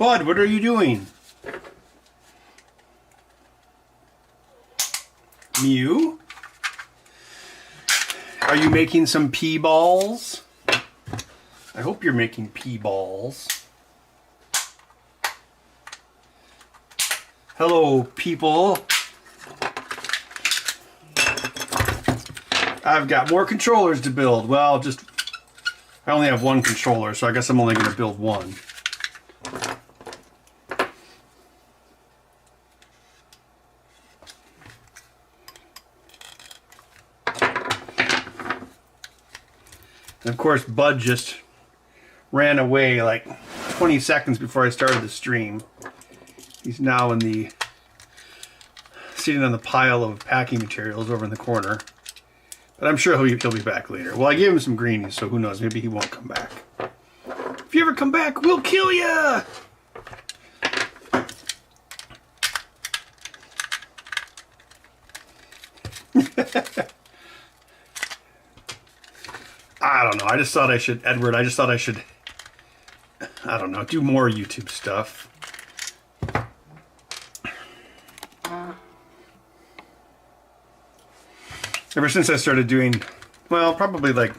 Bud, what are you doing? Mew? Are you making some pea balls? I hope you're making pea balls. Hello, people. I've got more controllers to build. Well, I only have one controller, so I guess I'm only going to build one. And of course, Bud just ran away like 20 seconds before I started the stream. He's now sitting on the pile of packing materials over in the corner. But I'm sure he'll be back later. Well, I gave him some greenies, so who knows? Maybe he won't come back. If you ever come back, we'll kill ya! I don't know. I just thought I should, Edward, I don't know, do more YouTube stuff. Ever since I started doing, well, probably like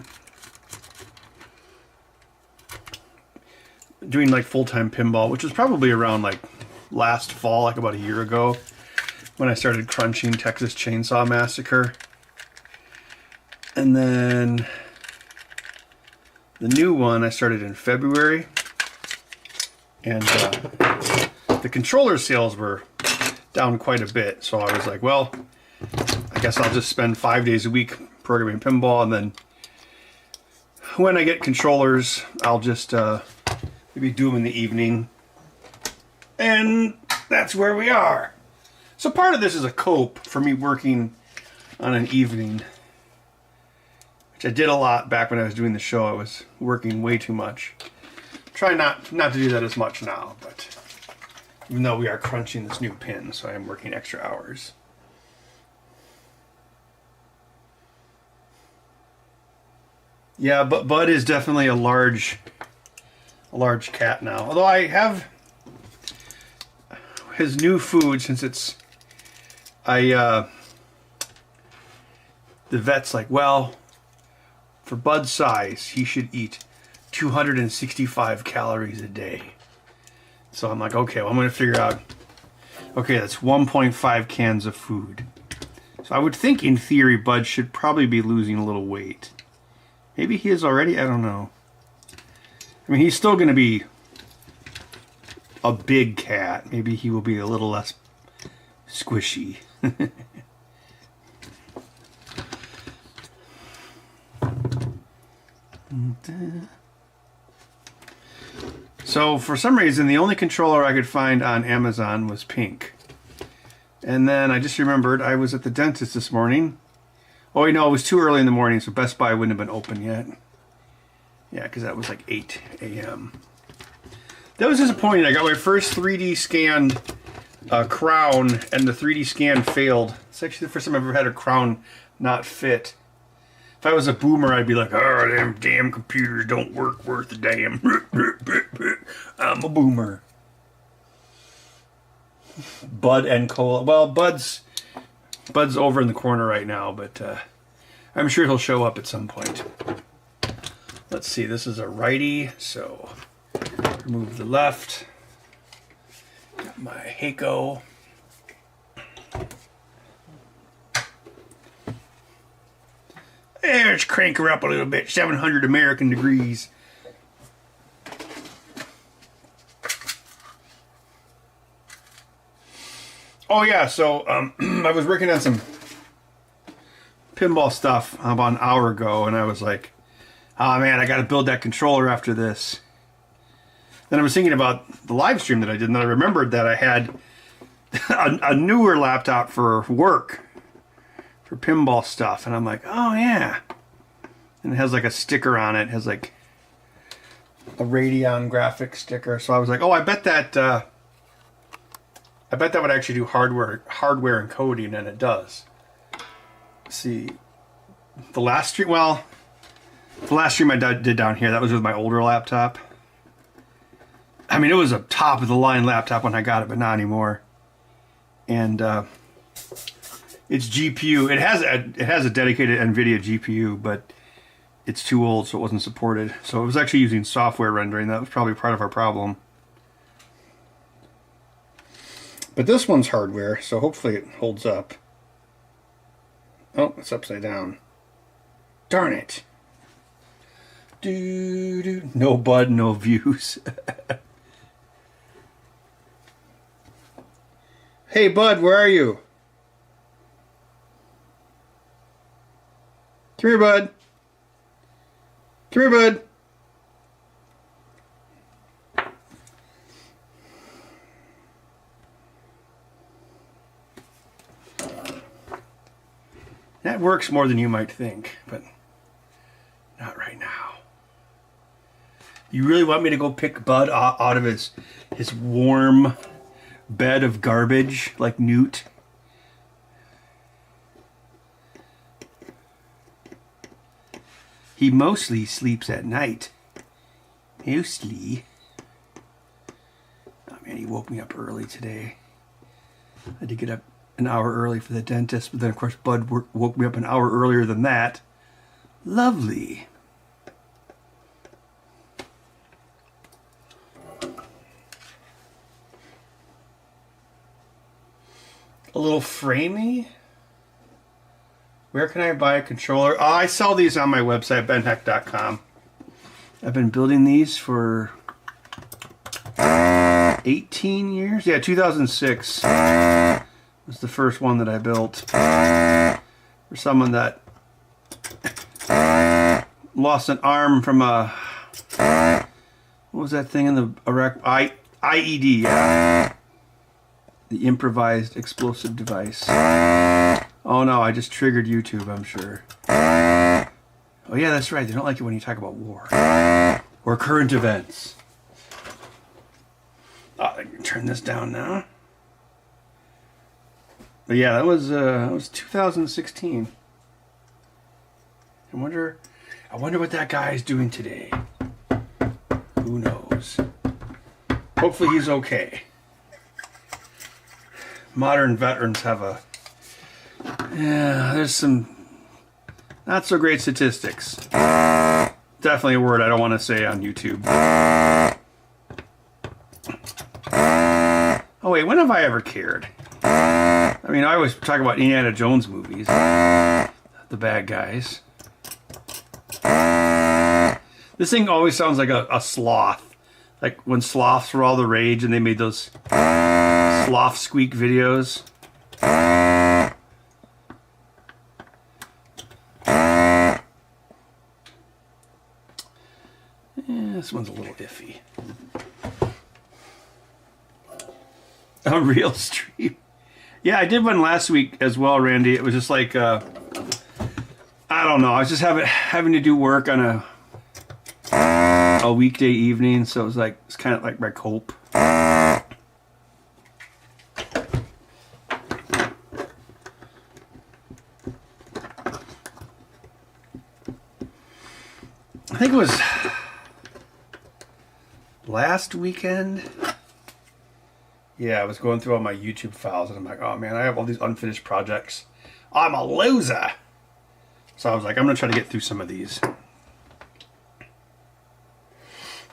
doing like full-time pinball, which was probably around like last fall, like about a year ago, when I started crunching Texas Chainsaw Massacre. And then the new one I started in February, and the controller sales were down quite a bit, so I was like, well, I guess I'll just spend 5 days a week programming pinball, and then when I get controllers, I'll just maybe do them in the evening. And that's where we are. So part of this is a cope for me working on an evening, which I did a lot back when I was doing the show. I was working way too much. Try not to do that as much now, but even though we are crunching this new pin, so I am working extra hours. Yeah, but Bud is definitely a large cat now. Although I have his new food, since it's the vet's like, well, for Bud's size, he should eat 265 calories a day. So I'm like, okay, well, I'm going to figure out, okay, that's 1.5 cans of food. So I would think, in theory, Bud should probably be losing a little weight. Maybe he is already, I don't know. I mean, he's still going to be a big cat. Maybe he will be a little less squishy. So for some reason, the only controller I could find on Amazon was pink. And then I just remembered I was at the dentist this morning. Oh, wait, no, it was too early in the morning, so Best Buy wouldn't have been open yet. Yeah, because that was like 8 a.m. That was disappointing. I got my first 3D scanned crown, and the 3D scan failed. It's actually the first time I've ever had a crown not fit. If I was a boomer, I'd be like, oh, them damn computers don't work worth a damn. I'm a boomer. Bud and Cola. Well, Bud's over in the corner right now, but I'm sure he'll show up at some point. Let's see, this is a righty, so remove the left. Got my Heiko. Let's crank her up a little bit, 700 American degrees. Oh yeah, so I was working on some pinball stuff about an hour ago, and I was like, oh man, I gotta build that controller after this. Then I was thinking about the live stream that I did, and I remembered that I had a newer laptop for work, for pinball stuff, and I'm like, oh yeah. And it has like a sticker on it, it has like a Radeon graphics sticker, so I was like, oh, I bet that would actually do hardware encoding, and it does. Let's see, the last stream I did down here, that was with my older laptop. I mean, it was a top of the line laptop when I got it, but not anymore. And its GPU, it has a dedicated NVIDIA GPU, but it's too old, so it wasn't supported. So it was actually using software rendering. That was probably part of our problem. But this one's hardware, so hopefully it holds up. Oh, it's upside down. Darn it. Doo-doo. No bud, no views. Hey, bud, where are you? Come here, bud. Come here, bud. That works more than you might think, but not right now. You really want me to go pick Bud out of his warm bed of garbage like Newt? He mostly sleeps at night. Mostly. Oh man, he woke me up early today. I had to get up an hour early for the dentist, but then of course Bud woke me up an hour earlier than that. Lovely. A little framey? Where can I buy a controller? Oh, I sell these on my website, benheck.com. I've been building these for 18 years? Yeah, 2006 was the first one that I built. For someone that lost an arm from a... What was that thing in the Iraq? IED, yeah. The improvised explosive device. Oh no, I just triggered YouTube, I'm sure. Oh yeah, that's right. They don't like it when you talk about war. Or current events. Oh, I can turn this down now. But yeah, that was 2016. I wonder what that guy is doing today. Who knows? Hopefully he's okay. Modern veterans have a... Yeah, there's some not so great statistics. Definitely a word I don't want to say on YouTube. Oh wait, when have I ever cared? I mean, I always talk about Indiana Jones movies. The bad guys. This thing always sounds like a sloth. Like when sloths were all the rage and they made those sloth squeak videos. This one's a little iffy. Unreal Stream. Yeah, I did one last week as well, Randy. It was just like, I don't know. I was just having to do work on a weekday evening, so it was like, it's kind of like my cope. I think it was last weekend. Yeah, I was going through all my YouTube files and I'm like, oh man, I have all these unfinished projects. I'm a loser. So I was like, I'm going to try to get through some of these.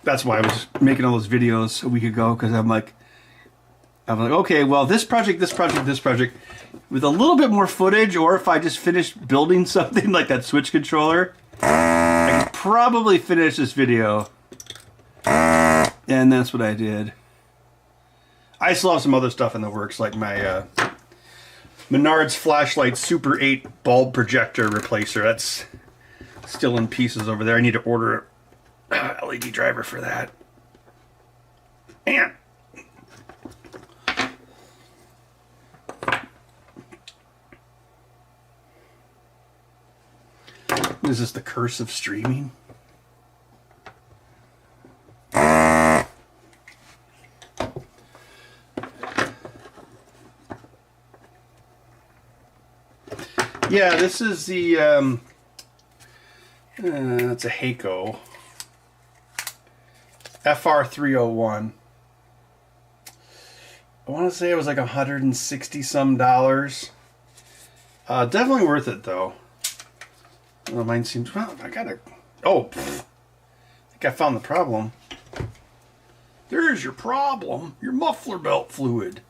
That's why I was making all those videos a week ago, because I'm like, okay, well, this project, with a little bit more footage, or if I just finished building something like that Switch controller, I could probably finish this video. And that's what I did. I still have some other stuff in the works, like my Menards Flashlight Super 8 bulb projector replacer. That's still in pieces over there. I need to order an LED driver for that. And is this the curse of streaming? Yeah, this is the, it's a Heiko FR301. I want to say it was like $160 some. Definitely worth it though. Well, mine seems, well, I gotta, oh, pff, I think I found the problem. There's your problem. Your muffler belt fluid.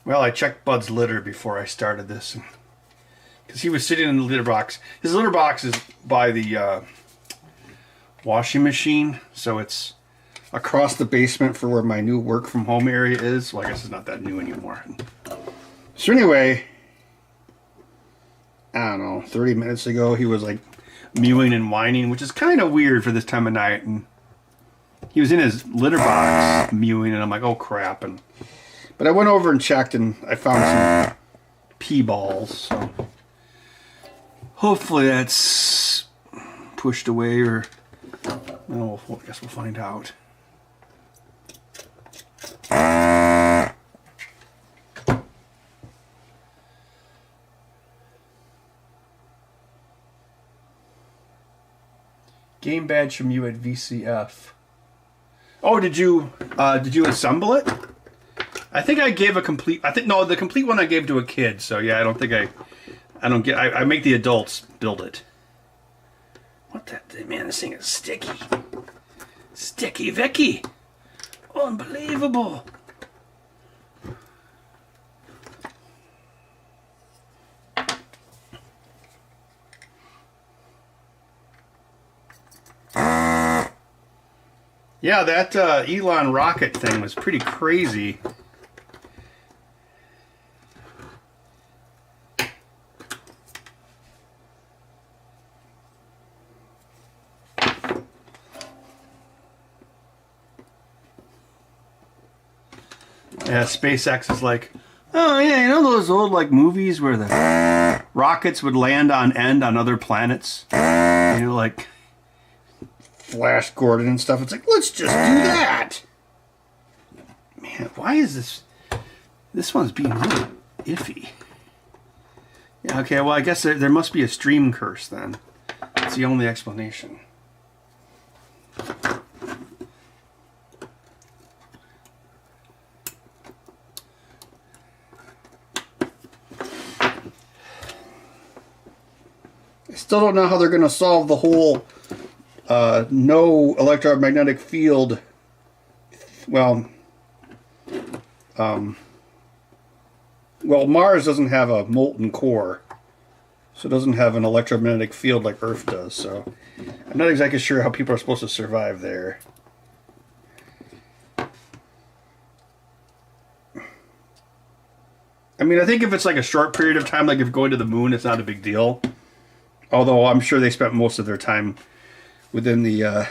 Well, I checked Bud's litter before I started this. Because he was sitting in the litter box. His litter box is by the washing machine. So it's across the basement for where my new work from home area is. Well, I guess it's not that new anymore. So anyway, I don't know, 30 minutes ago he was like mewing and whining, which is kind of weird for this time of night. And he was in his litter box mewing, and I'm like, oh crap. But I went over and checked, and I found some pee balls. So hopefully that's pushed away, or no, I guess we'll find out. Game badge from you at VCF. Oh, did you assemble it? I think I gave a complete. No, the complete one I gave to a kid. So yeah, I don't think I make the adults build it. What that man? This thing is sticky. Sticky Vicky. Unbelievable. Yeah, that Elon rocket thing was pretty crazy. Yeah, SpaceX is like, oh yeah, you know those old like movies where the rockets would land on end on other planets? You know, like Flash Gordon and stuff. It's like, let's just do that. Man, why is this one's being really iffy? Yeah, okay, well I guess there must be a stream curse then. That's the only explanation. Still don't know how they're going to solve the whole no electromagnetic field. Well, Mars doesn't have a molten core, so it doesn't have an electromagnetic field like Earth does. So I'm not exactly sure how people are supposed to survive there. I mean, I think if it's like a short period of time, like if going to the moon, it's not a big deal. Although I'm sure they spent most of their time within the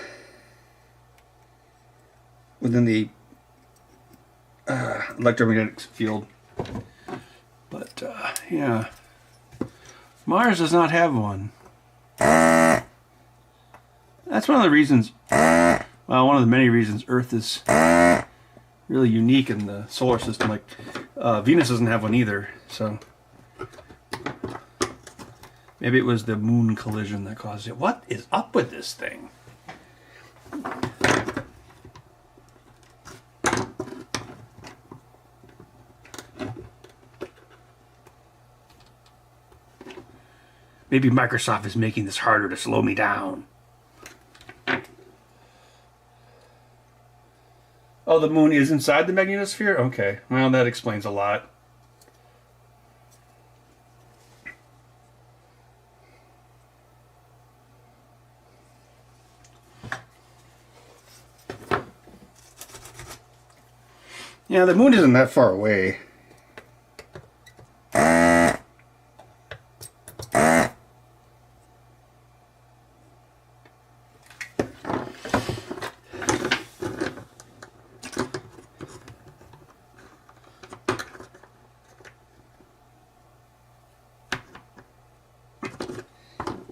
electromagnetic field. But yeah, Mars does not have one. That's one of the reasons. Well, one of the many reasons Earth is really unique in the solar system. Like Venus doesn't have one either. So. Maybe it was the moon collision that caused it. What is up with this thing? Maybe Microsoft is making this harder to slow me down. Oh, the moon is inside the magnetosphere? Okay. Well, that explains a lot. Yeah, the moon isn't that far away.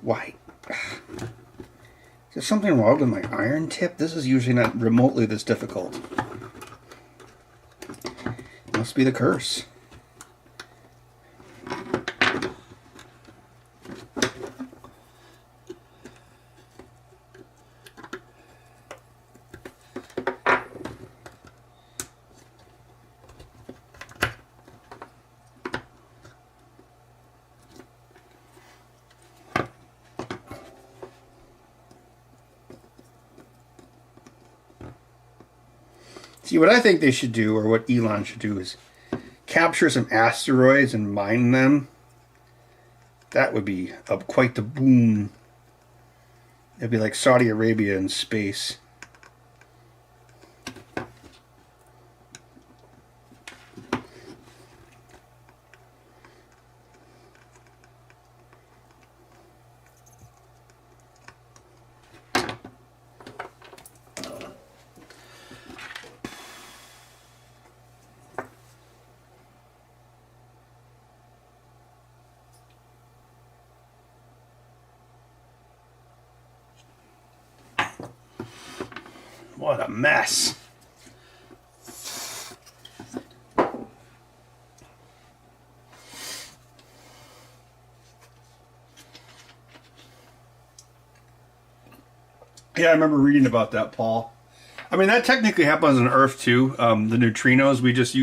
Why? Is there something wrong with my iron tip? This is usually not remotely this difficult. Must be the curse. See, what I think they should do, or what Elon should do, is capture some asteroids and mine them. That would be quite the boom. It'd be like Saudi Arabia in space. What a mess. Yeah, I remember reading about that, Paul. I mean, that technically happens on Earth too. The neutrinos, there's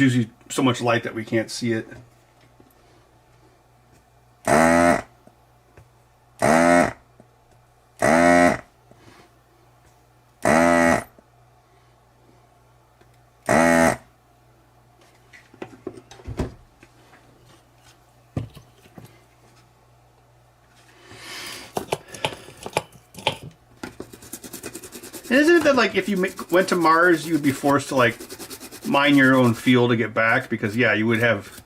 usually so much light that we can't see it. And isn't it that, like, if you went to Mars, you would be forced to, like, mine your own fuel to get back? Because, yeah, you would have...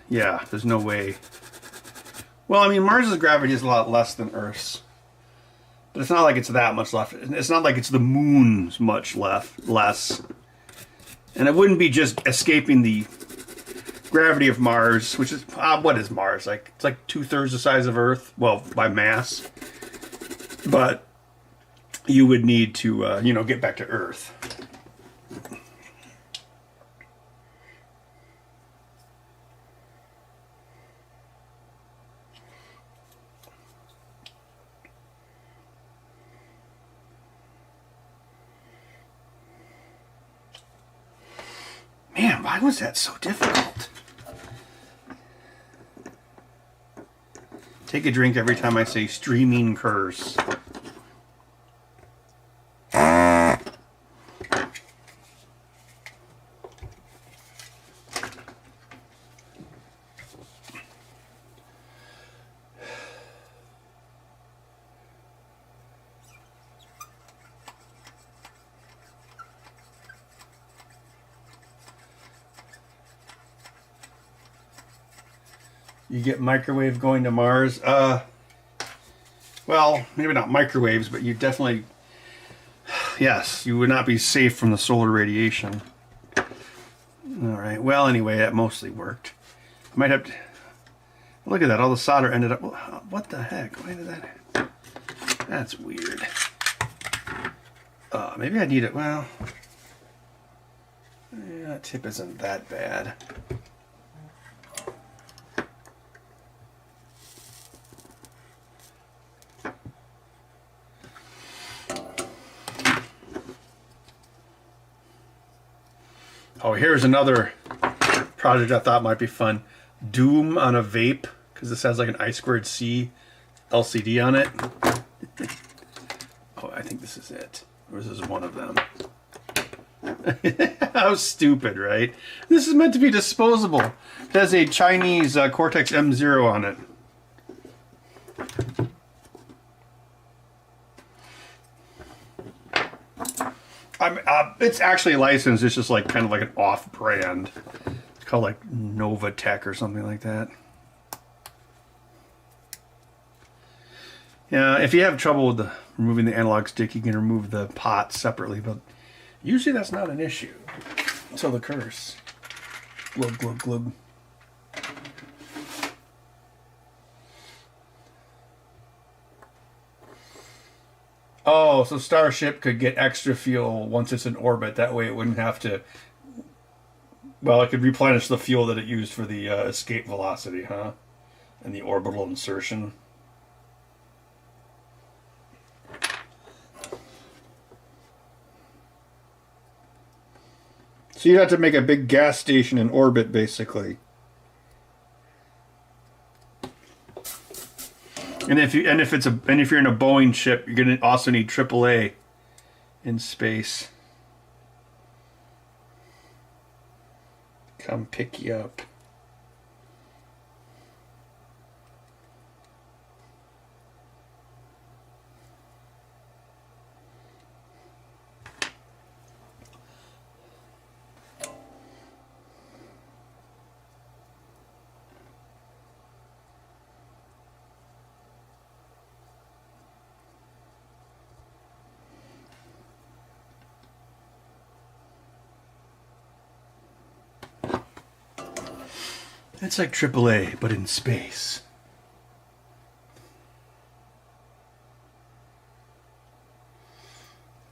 Yeah, there's no way. Well, I mean, Mars's gravity is a lot less than Earth's. But it's not like it's that much left. It's not like it's the moon's much less. And it wouldn't be just escaping the gravity of Mars, which is... what is Mars? Like, it's like 2/3 the size of Earth. Well, by mass. But... you would need to, get back to Earth. Man, why was that so difficult? Take a drink every time I say streaming curse. You get microwave going to Mars. Well, maybe not microwaves, but you definitely... Yes, you would not be safe from the solar radiation. Alright, well, anyway, that mostly worked. I might have to... Look at that, all the solder ended up... What the heck? Why did that... That's weird. Maybe I need it... Well... Yeah, that tip isn't that bad. Oh, here's another project I thought might be fun. Doom on a vape, because this has like an I2C LCD on it. Oh, I think this is it. Or this is one of them. How stupid, right? This is meant to be disposable. It has a Chinese Cortex M0 on it. It's actually licensed. It's just like kind of like an off-brand. It's called like Novatech or something like that. Yeah, if you have trouble with removing the analog stick, you can remove the pot separately, but usually that's not an issue. So the curse. Glug, glug, glug. Oh, so Starship could get extra fuel once it's in orbit. That way it wouldn't have to... Well, it could replenish the fuel that it used for the escape velocity, huh? And the orbital insertion. So you have to make a big gas station in orbit, basically. And if you're in a Boeing ship, you're gonna also need AAA in space come pick you up. It's like AAA, but in space.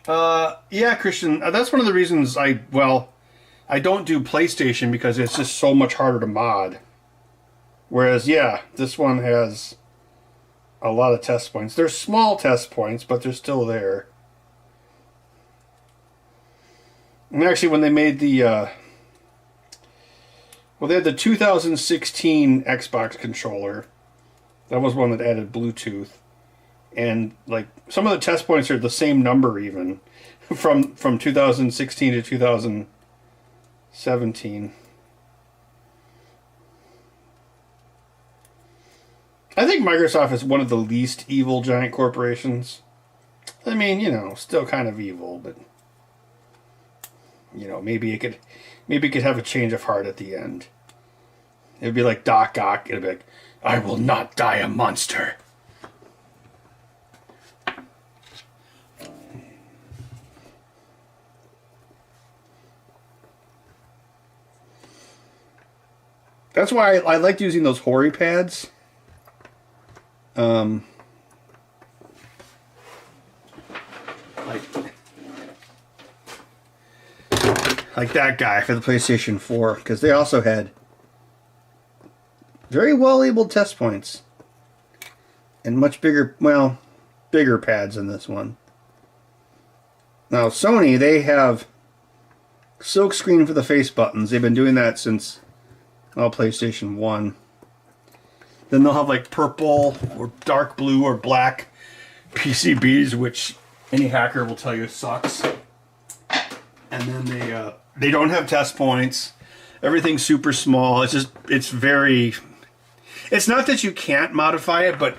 Yeah, Christian, that's one of the reasons I don't do PlayStation, because it's just so much harder to mod. Whereas, yeah, this one has a lot of test points. They're small test points, but they're still there. And actually, when they made the... they had the 2016 Xbox controller. That was one that added Bluetooth. And, like, some of the test points are the same number, even. From 2016 to 2017. I think Microsoft is one of the least evil giant corporations. I mean, you know, still kind of evil, but... you know, maybe it could have a change of heart at the end. It'd be like Doc Ock. It'd be like, I will not die a monster. That's why I liked using those Hori pads. Like that guy for the PlayStation 4, because they also had very well labeled test points and much bigger pads than this one. Now Sony, they have silkscreen for the face buttons. They've been doing that since PlayStation 1. Then they'll have like purple or dark blue or black PCBs, which any hacker will tell you sucks. And then they don't have test points. Everything's super small. It's not that you can't modify it, but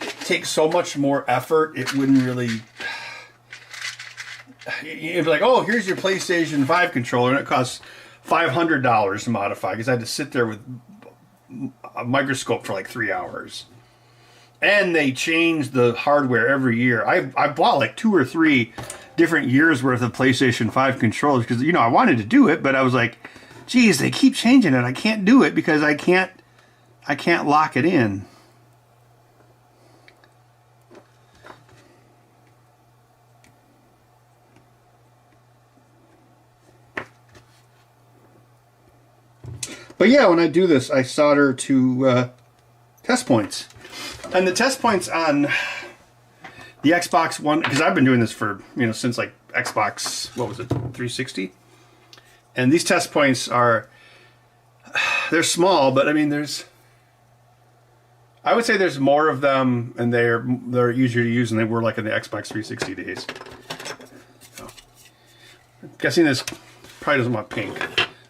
it takes so much more effort. It wouldn't really... You'd be like, oh, here's your PlayStation 5 controller, and it costs $500 to modify, because I had to sit there with a microscope for like 3 hours. And they change the hardware every year. I bought like 2 or 3 different years worth of PlayStation 5 controllers, because, you know, I wanted to do it, but I was like, geez, they keep changing it. I can't do it because I can't lock it in. But yeah, when I do this, I solder to test points. And the test points on the Xbox One, because I've been doing this for, you know, since like Xbox, what was it, 360? And these test points they're small, but I mean, I would say there's more of them, and they're easier to use than they were like in the Xbox 360 days. So, I'm guessing this probably doesn't want pink.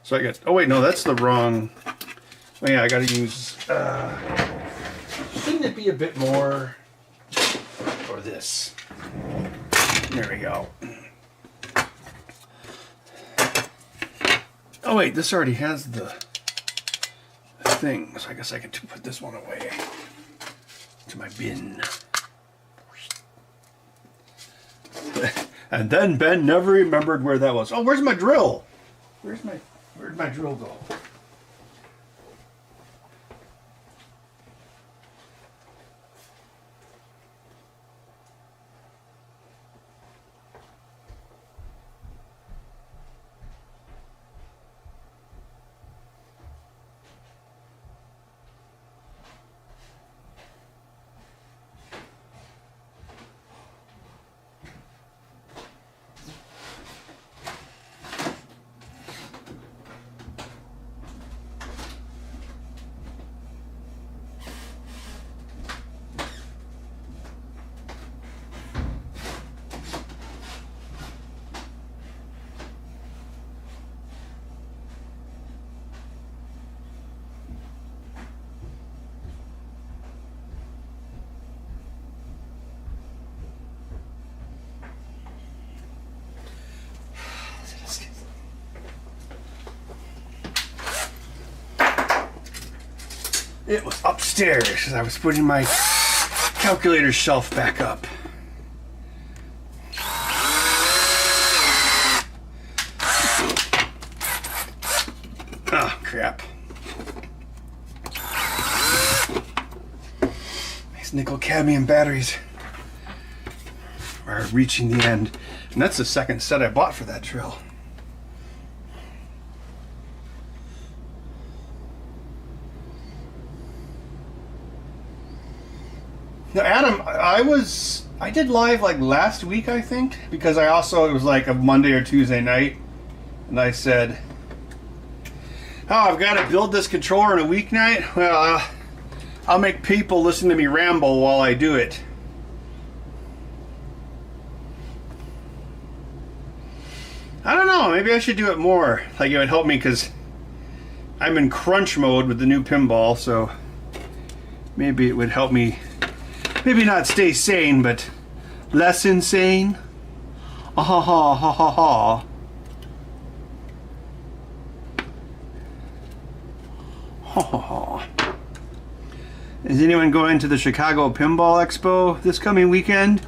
So I got, oh wait, no, that's the wrong, oh yeah, I gotta use, shouldn't it be a bit more, or this? There we go. Oh wait, this already has the thing, so I guess I can put this one away to my bin. And then Ben never remembered where that was. Oh, where's my drill? Where'd my drill go? It was upstairs because I was putting my calculator shelf back up. Oh, crap. These nickel cadmium batteries are reaching the end. And that's the second set I bought for that drill. Now, Adam, I did live like last week, I think, because it was like a Monday or Tuesday night, and I said, oh, I've got to build this controller in a weeknight. Well, I'll make people listen to me ramble while I do it. I don't know, maybe I should do it more. Like, it would help me because I'm in crunch mode with the new pinball, so maybe it would help me. Maybe not stay sane, but less insane. Ah ha ha ha ha ha. Ha ha ha. Is anyone going to the Chicago Pinball Expo this coming weekend?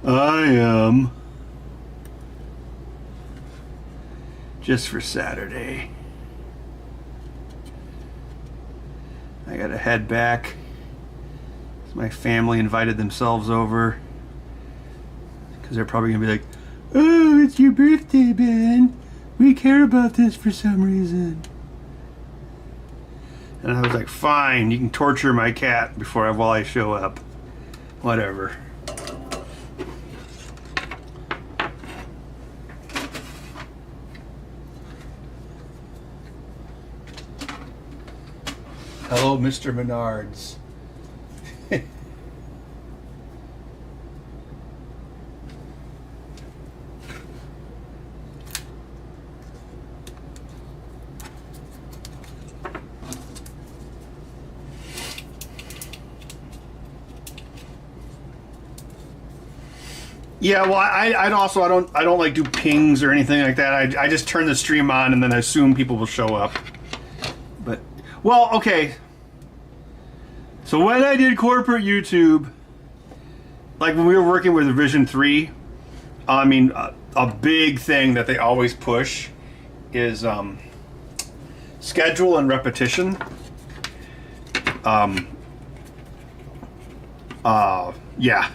I am. Just for Saturday. I gotta head back. My family invited themselves over because they're probably gonna be like, oh, it's your birthday, Ben. We care about this for some reason. And I was like, fine, you can torture my cat while I show up. Whatever. Hello, Mr. Menards. Yeah, well, I don't like do pings or anything like that. I just turn the stream on and then I assume people will show up. But, well, okay. So when I did corporate YouTube, like when we were working with Vision 3, I mean, a big thing that they always push is schedule and repetition. Yeah.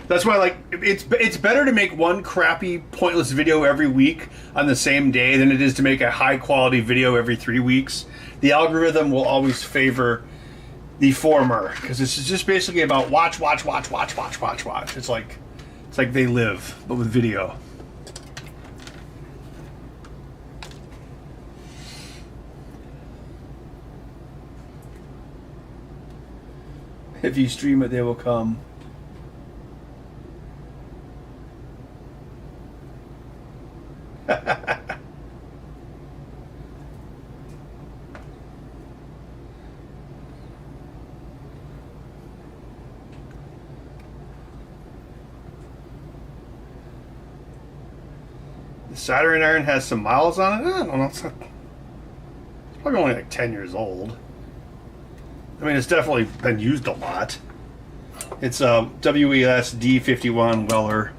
That's why, like, it's better to make one crappy, pointless video every week on the same day than it is to make a high-quality video every 3 weeks. The algorithm will always favor the former, because it's just basically about watch. It's like They Live, but with video. If you stream it, they will come. The soldering iron has some miles on it? I don't know. It's probably only like 10 years old. I mean, it's definitely been used a lot. It's a WES D51 Weller.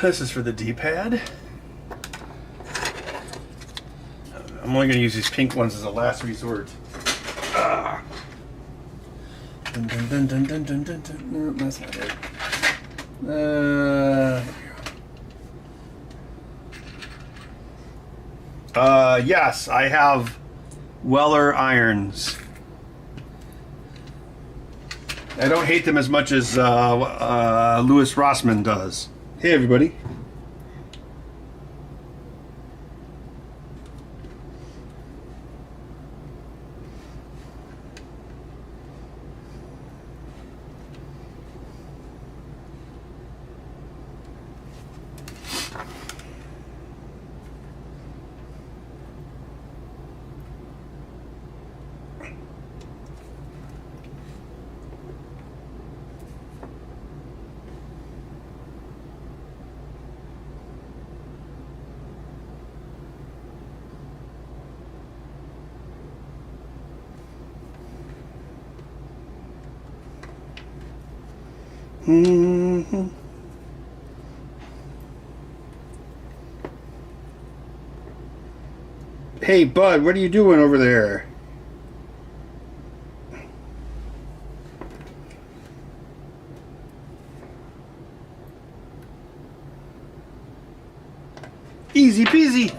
This is for the D-pad. I'm only going to use these pink ones as a last resort. Dun, dun, dun, dun, dun, dun, dun, dun. No, that's not it. Here we go. Yes, I have Weller irons. I don't hate them as much as Louis Rossmann does. Hey, everybody. Mm-hmm. Hey, bud, what are you doing over there? Easy peasy.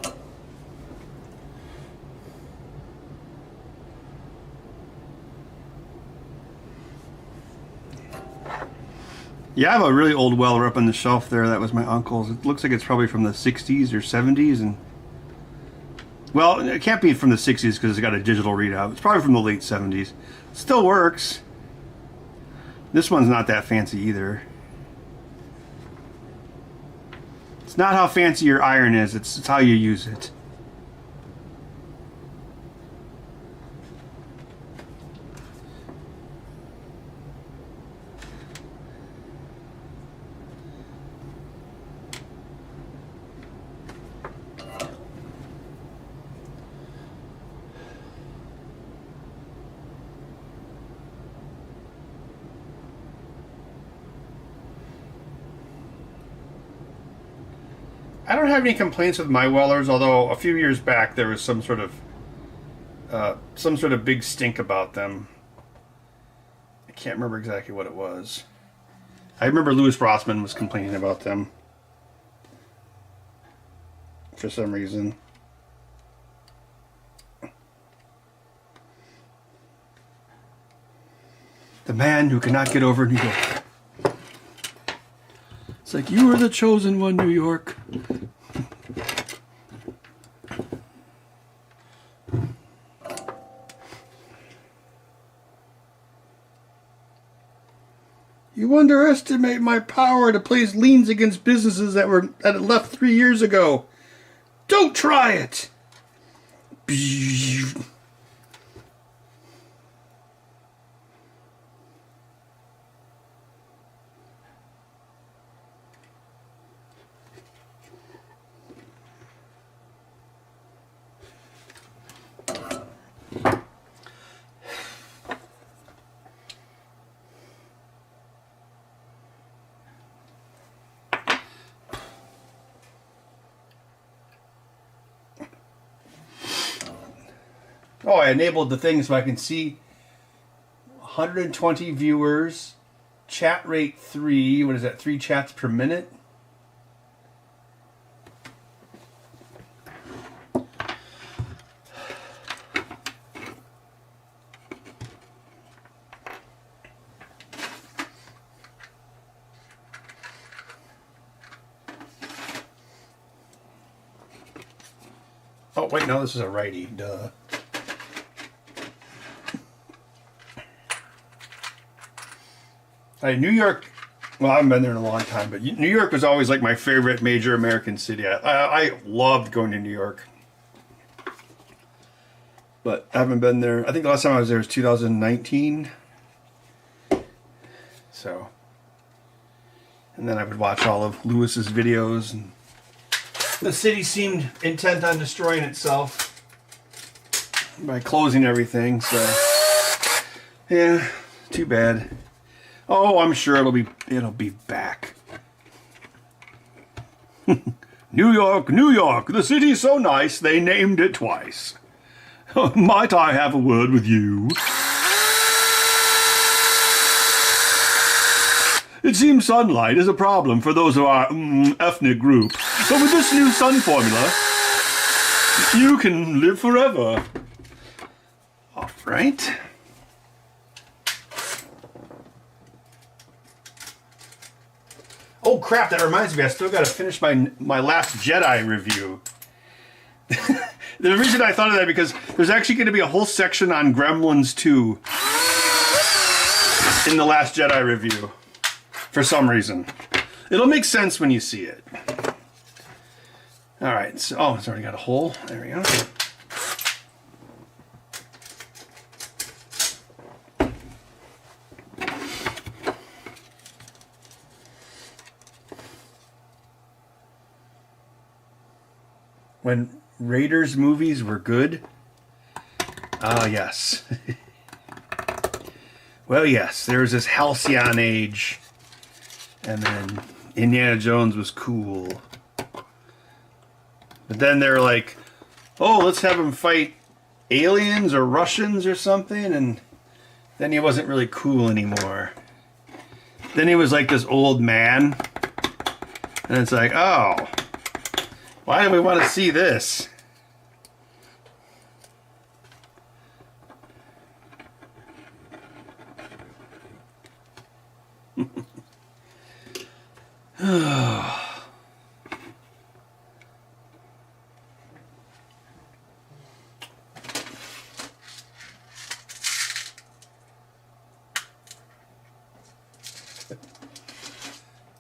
Yeah, I have a really old Weller up on the shelf there. That was my uncle's. It looks like it's probably from the 60s or 70s. And well, it can't be from the 60s because it's got a digital readout. It's probably from the late 70s. It still works. This one's not that fancy either. It's not how fancy your iron is. It's how you use it. I don't have any complaints with my Wellers, although a few years back there was some sort of big stink about them. I can't remember exactly what it was. I remember Louis Rossman was complaining about them for some reason. The man who cannot get over New York. It's like, you were the chosen one, New York. You underestimate my power to place liens against businesses that had left 3 years ago. Don't try it. Oh, I enabled the thing so I can see 120 viewers, chat rate 3. What is that? 3 chats per minute? Oh, wait, no, this is a righty. Duh. New York, well, I haven't been there in a long time, but New York was always like my favorite major American city. I loved going to New York. But I haven't been there. I think the last time I was there was 2019. So, and then I would watch all of Lewis's videos. And the city seemed intent on destroying itself by closing everything. So, yeah, too bad. Oh, I'm sure it'll be back. New York, New York, the city's so nice they named it twice. Might I have a word with you? It seems sunlight is a problem for those of our ethnic group, but with this new sun formula, you can live forever. All right. Oh crap, that reminds me, I still got to finish my Last Jedi review. The reason I thought of that because there's actually going to be a whole section on Gremlins 2 in the Last Jedi review for some reason. It'll make sense when you see it. All right, so, oh, it's already got a hole. There we go. When Raiders movies were good? Ah, yes. Well, yes, there was this halcyon age And then Indiana Jones was cool. But then they're like, oh, let's have him fight aliens or Russians or something. And then he wasn't really cool anymore. Then he was like this old man. And it's like, oh, why do we want to see this?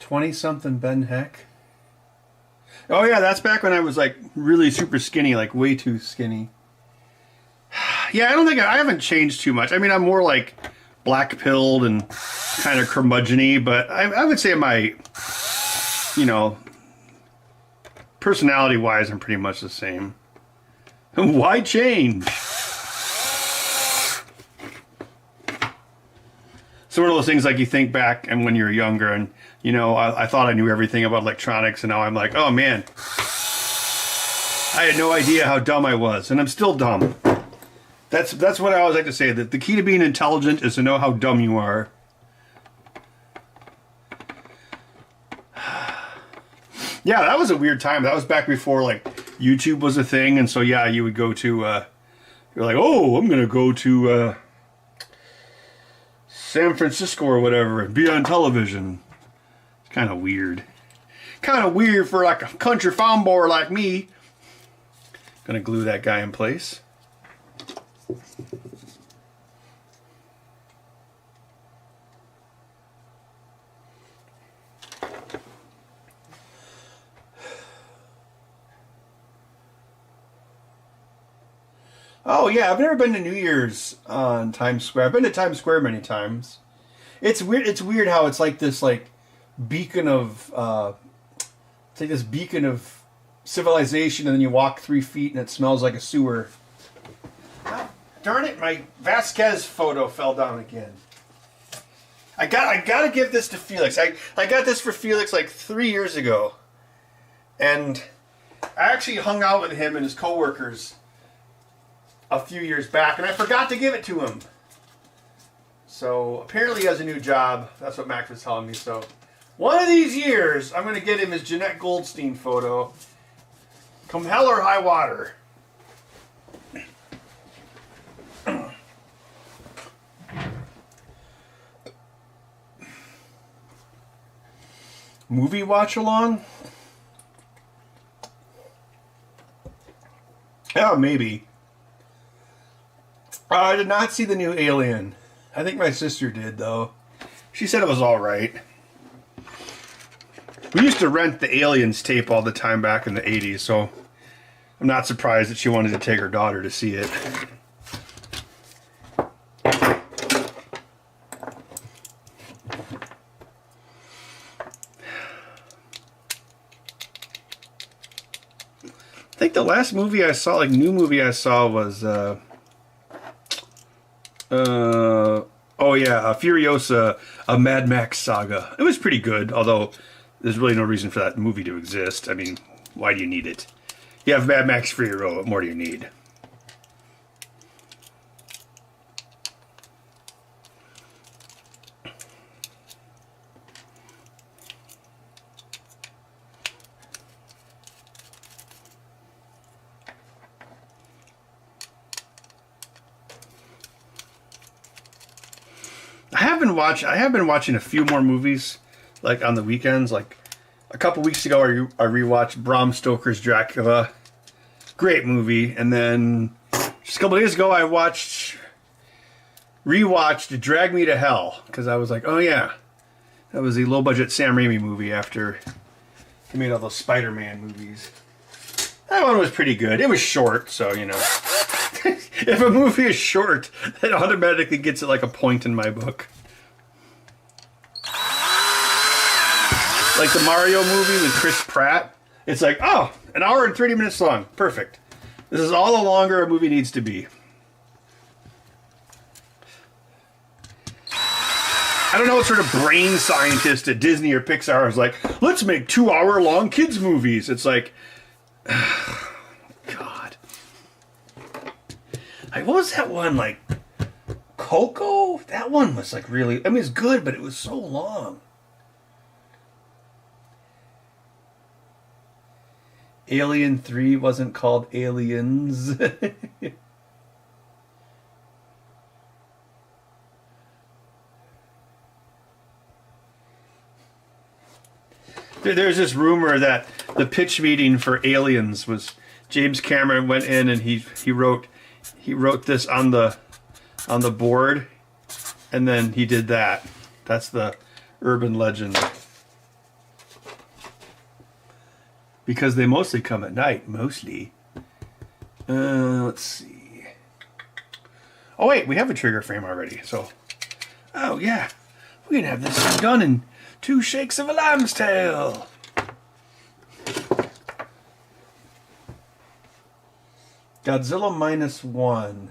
"20-something Ben Heck." Oh yeah, that's back when I was like really super skinny, like way too skinny. Yeah, I don't think I haven't changed too much. I mean, I'm more like black-pilled and kind of curmudgeon-y, but I would say my, you know, personality-wise, I'm pretty much the same. Why change? So one of those things like you think back and when you're younger and, you know, I thought I knew everything about electronics and now I'm like, oh man, I had no idea how dumb I was and I'm still dumb. That's what I always like to say, that the key to being intelligent is to know how dumb you are. Yeah, that was a weird time. That was back before like YouTube was a thing, and so yeah, you would go to you're like, oh, I'm gonna go to San Francisco or whatever and be on television. It's kind of weird. Kind of weird for like a country farm boy like me. Gonna glue that guy in place. Oh yeah, I've never been to New Year's on Times Square. I've been to Times Square many times. It's weird. It's weird how it's like this like beacon of it's like this beacon of civilization, and then you walk 3 feet and it smells like a sewer. Oh, darn it! My Vasquez photo fell down again. I gotta give this to Felix. I got this for Felix like 3 years ago, and I actually hung out with him and his coworkers a few years back, and I forgot to give it to him. So apparently he has a new job. That's what Max was telling me. So one of these years, I'm going to get him his Jeanette Goldstein photo. Come hell or high water. Movie watch along? Oh, maybe. I did not see the new Alien. I think my sister did, though. She said it was alright. We used to rent the Aliens tape all the time back in the 80s, so I'm not surprised that she wanted to take her daughter to see it. I think the last movie I saw, like new movie I saw was Furiosa, a Mad Max saga. It was pretty good, although there's really no reason for that movie to exist. I mean, why do you need it? You have Mad Max Fury Road, what more do you need? I have been watching a few more movies, like on the weekends. Like a couple weeks ago, I rewatched Bram Stoker's Dracula. Great movie. And then just a couple days ago, I rewatched Drag Me to Hell, because I was like, oh yeah, that was the low-budget Sam Raimi movie after he made all those Spider-Man movies. That one was pretty good. It was short, so you know. If a movie is short, it automatically gets it like a point in my book. Like the Mario movie with Chris Pratt. It's like, oh, an hour and 30 minutes long. Perfect. This is all the longer a movie needs to be. I don't know what sort of brain scientist at Disney or Pixar is like, let's make 2-hour-long kids movies. It's like, God. Like, what was that one, like, Coco? That one was like really, I mean, it's good, but it was so long. Alien 3 wasn't called Aliens. There's this rumor that the pitch meeting for Aliens was James Cameron went in and he wrote this on the board, and then he did that. That's the urban legend. Because they mostly come at night, mostly. Let's see. Oh wait, we have a trigger frame already. So, oh yeah, we can have this thing done in 2 shakes of a lamb's tail. Godzilla -1.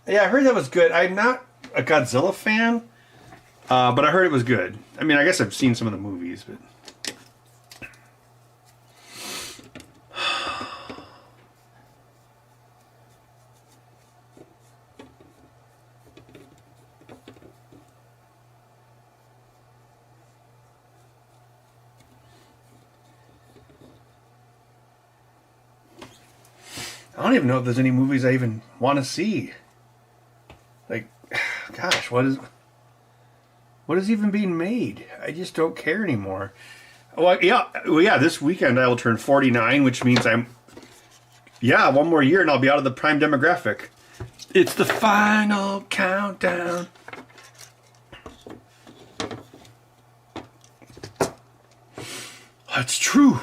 Yeah, I heard that was good. I'm not a Godzilla fan, but I heard it was good. I mean, I guess I've seen some of the movies, but... I don't even know if there's any movies I even want to see. Like, gosh, what is even being made? I just don't care anymore. Well, yeah. This weekend I will turn 49, which means one more year and I'll be out of the prime demographic. It's the final countdown. That's true.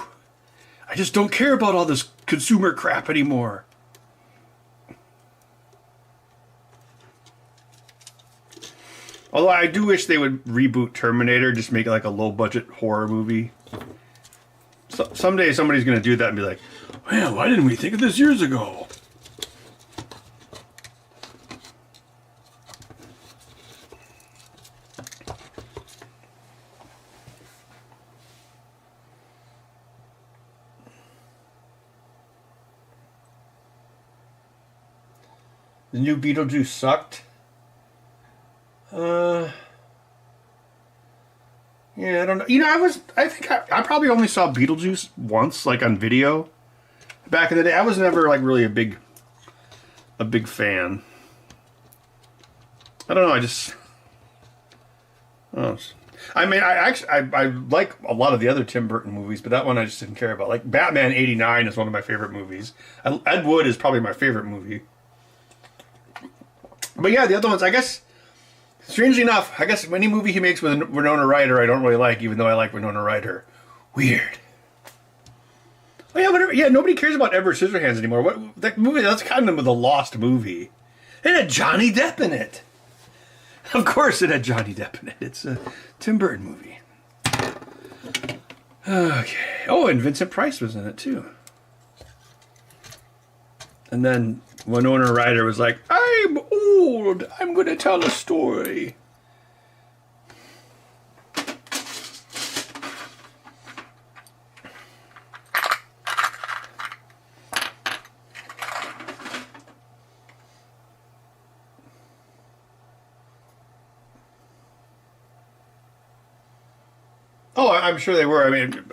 I just don't care about all this consumer crap anymore. Although I do wish they would reboot Terminator, just make it like a low-budget horror movie. So, someday somebody's going to do that and be like, well, why didn't we think of this years ago? The new Beetlejuice sucked. Yeah, I don't know. You know, I think I probably only saw Beetlejuice once, like on video. Back in the day, I was never like really a big fan. I don't know. I mean, I like a lot of the other Tim Burton movies, but that one I just didn't care about. Like Batman '89 is one of my favorite movies. Ed Wood is probably my favorite movie. But yeah, the other ones, I guess, strangely enough, I guess any movie he makes with Winona Ryder I don't really like, even though I like Winona Ryder. Weird. Oh yeah, whatever. Yeah, nobody cares about Edward Scissorhands anymore. What that movie? That's kind of a lost movie. It had Johnny Depp in it. Of course, it had Johnny Depp in it. It's a Tim Burton movie. Okay. Oh, and Vincent Price was in it too. And then Winona Ryder was like, I'm old. I'm going to tell a story. Oh, I'm sure they were. I mean,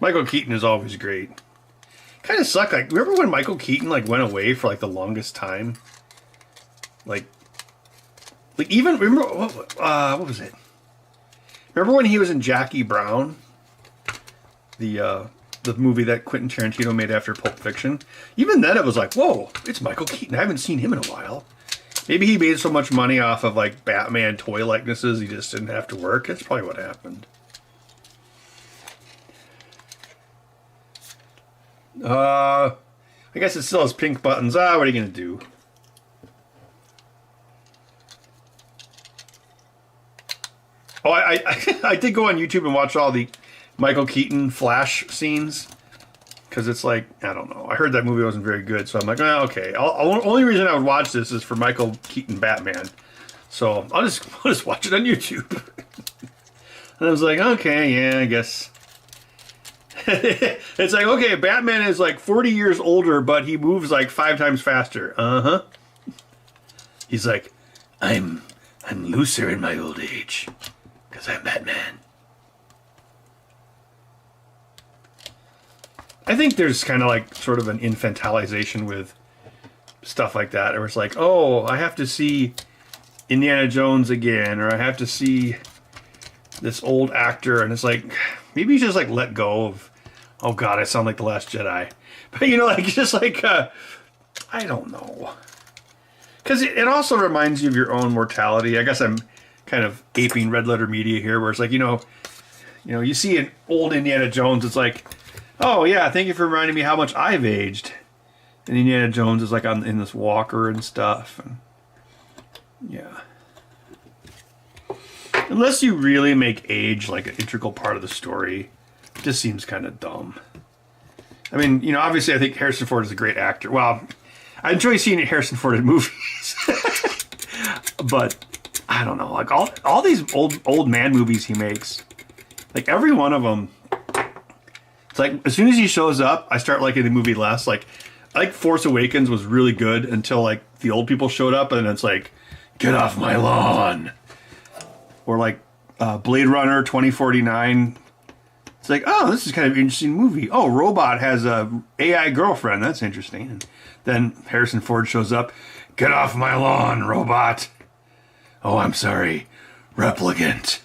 Michael Keaton is always great. Kind of sucked. Like, remember when Michael Keaton like went away for like the longest time? Like even remember what was it? Remember when he was in Jackie Brown, the movie that Quentin Tarantino made after Pulp Fiction? Even then, it was like, whoa, it's Michael Keaton. I haven't seen him in a while. Maybe he made so much money off of like Batman toy likenesses, he just didn't have to work. That's probably what happened. I guess it still has pink buttons. What are you gonna do? Oh, I did go on YouTube and watch all the Michael Keaton Flash scenes. Because it's like, I don't know. I heard that movie wasn't very good, so I'm like, oh, okay. Only reason I would watch this is for Michael Keaton Batman. So I'll just watch it on YouTube. And I was like, okay, yeah, I guess. It's like, okay, Batman is like 40 years older, but he moves like 5 times faster. Uh-huh. He's like, I'm looser in my old age because I'm Batman. I think there's kind of like sort of an infantilization with stuff like that, where it's like, oh, I have to see Indiana Jones again, or I have to see this old actor, and it's like, maybe you just like let go of, oh god, I sound like the Last Jedi. But you know, like, just like, I don't know. Because it also reminds you of your own mortality. I guess I'm kind of aping Red Letter Media here, where it's like, you know, you see an old Indiana Jones, it's like, oh yeah, thank you for reminding me how much I've aged. And Indiana Jones is like in this walker and stuff. And yeah. Unless you really make age like an integral part of the story, it just seems kind of dumb. I mean, you know, obviously I think Harrison Ford is a great actor. Well, I enjoy seeing Harrison Ford in movies. But I don't know, like all these old man movies he makes, like every one of them, it's like as soon as he shows up, I start liking the movie less. Like Force Awakens was really good until like the old people showed up, and it's like, get off my lawn. Or like Blade Runner 2049. It's like, oh, this is kind of an interesting movie. Oh, Robot has a AI girlfriend. That's interesting. And then Harrison Ford shows up. Get off my lawn, Robot. Oh, I'm sorry. Replicant.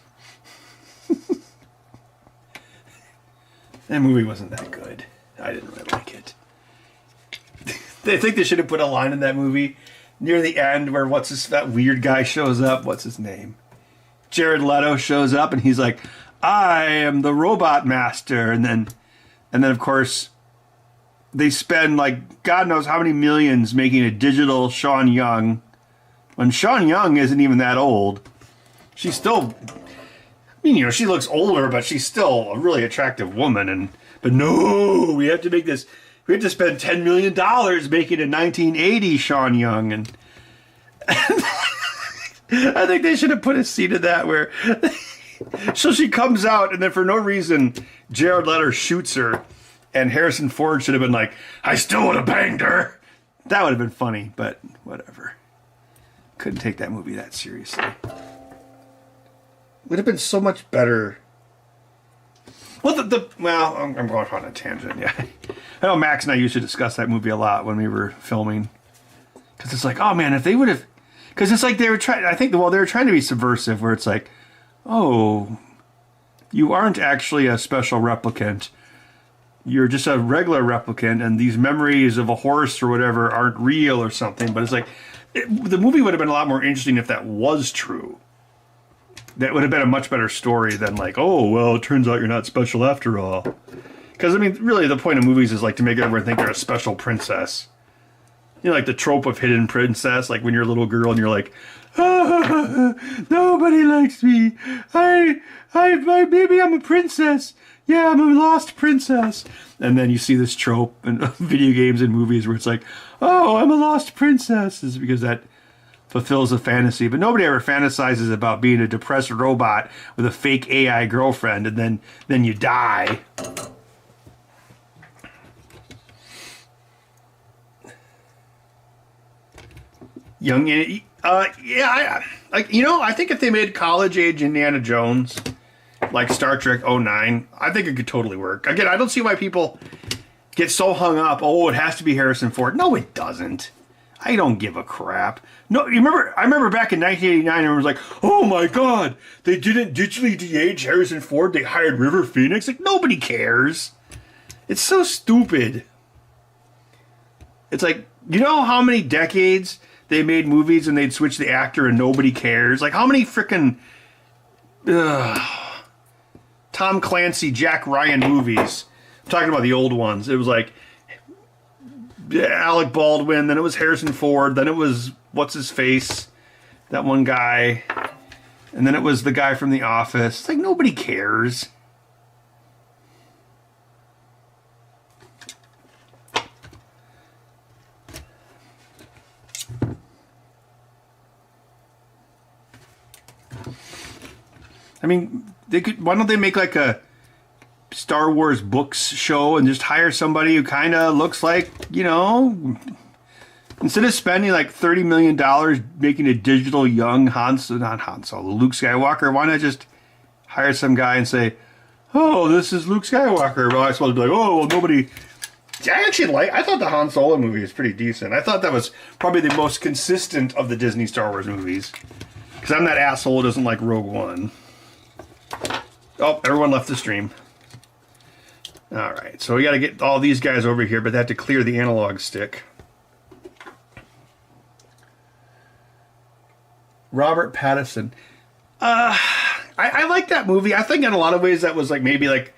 That movie wasn't that good. I didn't really like it. I think they should have put a line in that movie near the end where that weird guy shows up. What's his name? Jared Leto shows up and he's like, I am the robot master. And then of course they spend like God knows how many millions making a digital Sean Young, when Sean Young isn't even that old. She's still, I mean, you know, she looks older, but she's still a really attractive woman. But no, we have to make this, we have to spend $10 million making a 1980 Sean Young. And I think they should have put a scene of that where so she comes out and then for no reason Jared Leto shoots her, and Harrison Ford should have been like, I still would have banged her. That would have been funny, but whatever. Couldn't take that movie that seriously. Would have been so much better. Well, well, I'm going on a tangent. Yeah, I know Max and I used to discuss that movie a lot when we were filming, because it's like, oh man, if they would have. Because it's like they were trying, I think, well, they were trying to be subversive, where it's like, oh, you aren't actually a special replicant. You're just a regular replicant, and these memories of a horse or whatever aren't real or something. But it's like, the movie would have been a lot more interesting if that was true. That would have been a much better story than like, oh, well, it turns out you're not special after all. Because, I mean, really, the point of movies is like to make everyone think they're a special princess. You know, like the trope of hidden princess, like when you're a little girl and you're like, ah, nobody likes me. Maybe I'm a princess. Yeah, I'm a lost princess. And then you see this trope in video games and movies where it's like, oh, I'm a lost princess. It's because that fulfills a fantasy. But nobody ever fantasizes about being a depressed robot with a fake AI girlfriend and then you die. Young, yeah, I think if they made college age Indiana Jones, like Star Trek '09, I think it could totally work. Again, I don't see why people get so hung up. Oh, it has to be Harrison Ford. No, it doesn't. I don't give a crap. No, I remember back in 1989, everyone was like, oh my God, they didn't digitally de-age Harrison Ford. They hired River Phoenix. Like, nobody cares. It's so stupid. It's like, you know how many decades they made movies and they'd switch the actor and nobody cares? Like, how many frickin' Tom Clancy, Jack Ryan movies? I'm talking about the old ones. It was like Alec Baldwin, then it was Harrison Ford, then it was what's-his-face, that one guy, and then it was the guy from The Office. It's like, nobody cares. I mean, they could. Why don't they make like a Star Wars books show and just hire somebody who kind of looks like, you know, instead of spending like $30 million making a digital young not Han Solo, Luke Skywalker, why not just hire some guy and say, oh, this is Luke Skywalker. Well, I supposed to be like, oh, well, nobody. See, I thought the Han Solo movie was pretty decent. I thought that was probably the most consistent of the Disney Star Wars movies. Because I'm that asshole who doesn't like Rogue One. Oh, everyone left the stream. All right, so we got to get all these guys over here, but they have to clear the analog stick. Robert Pattinson. I like that movie. I think in a lot of ways that was like maybe like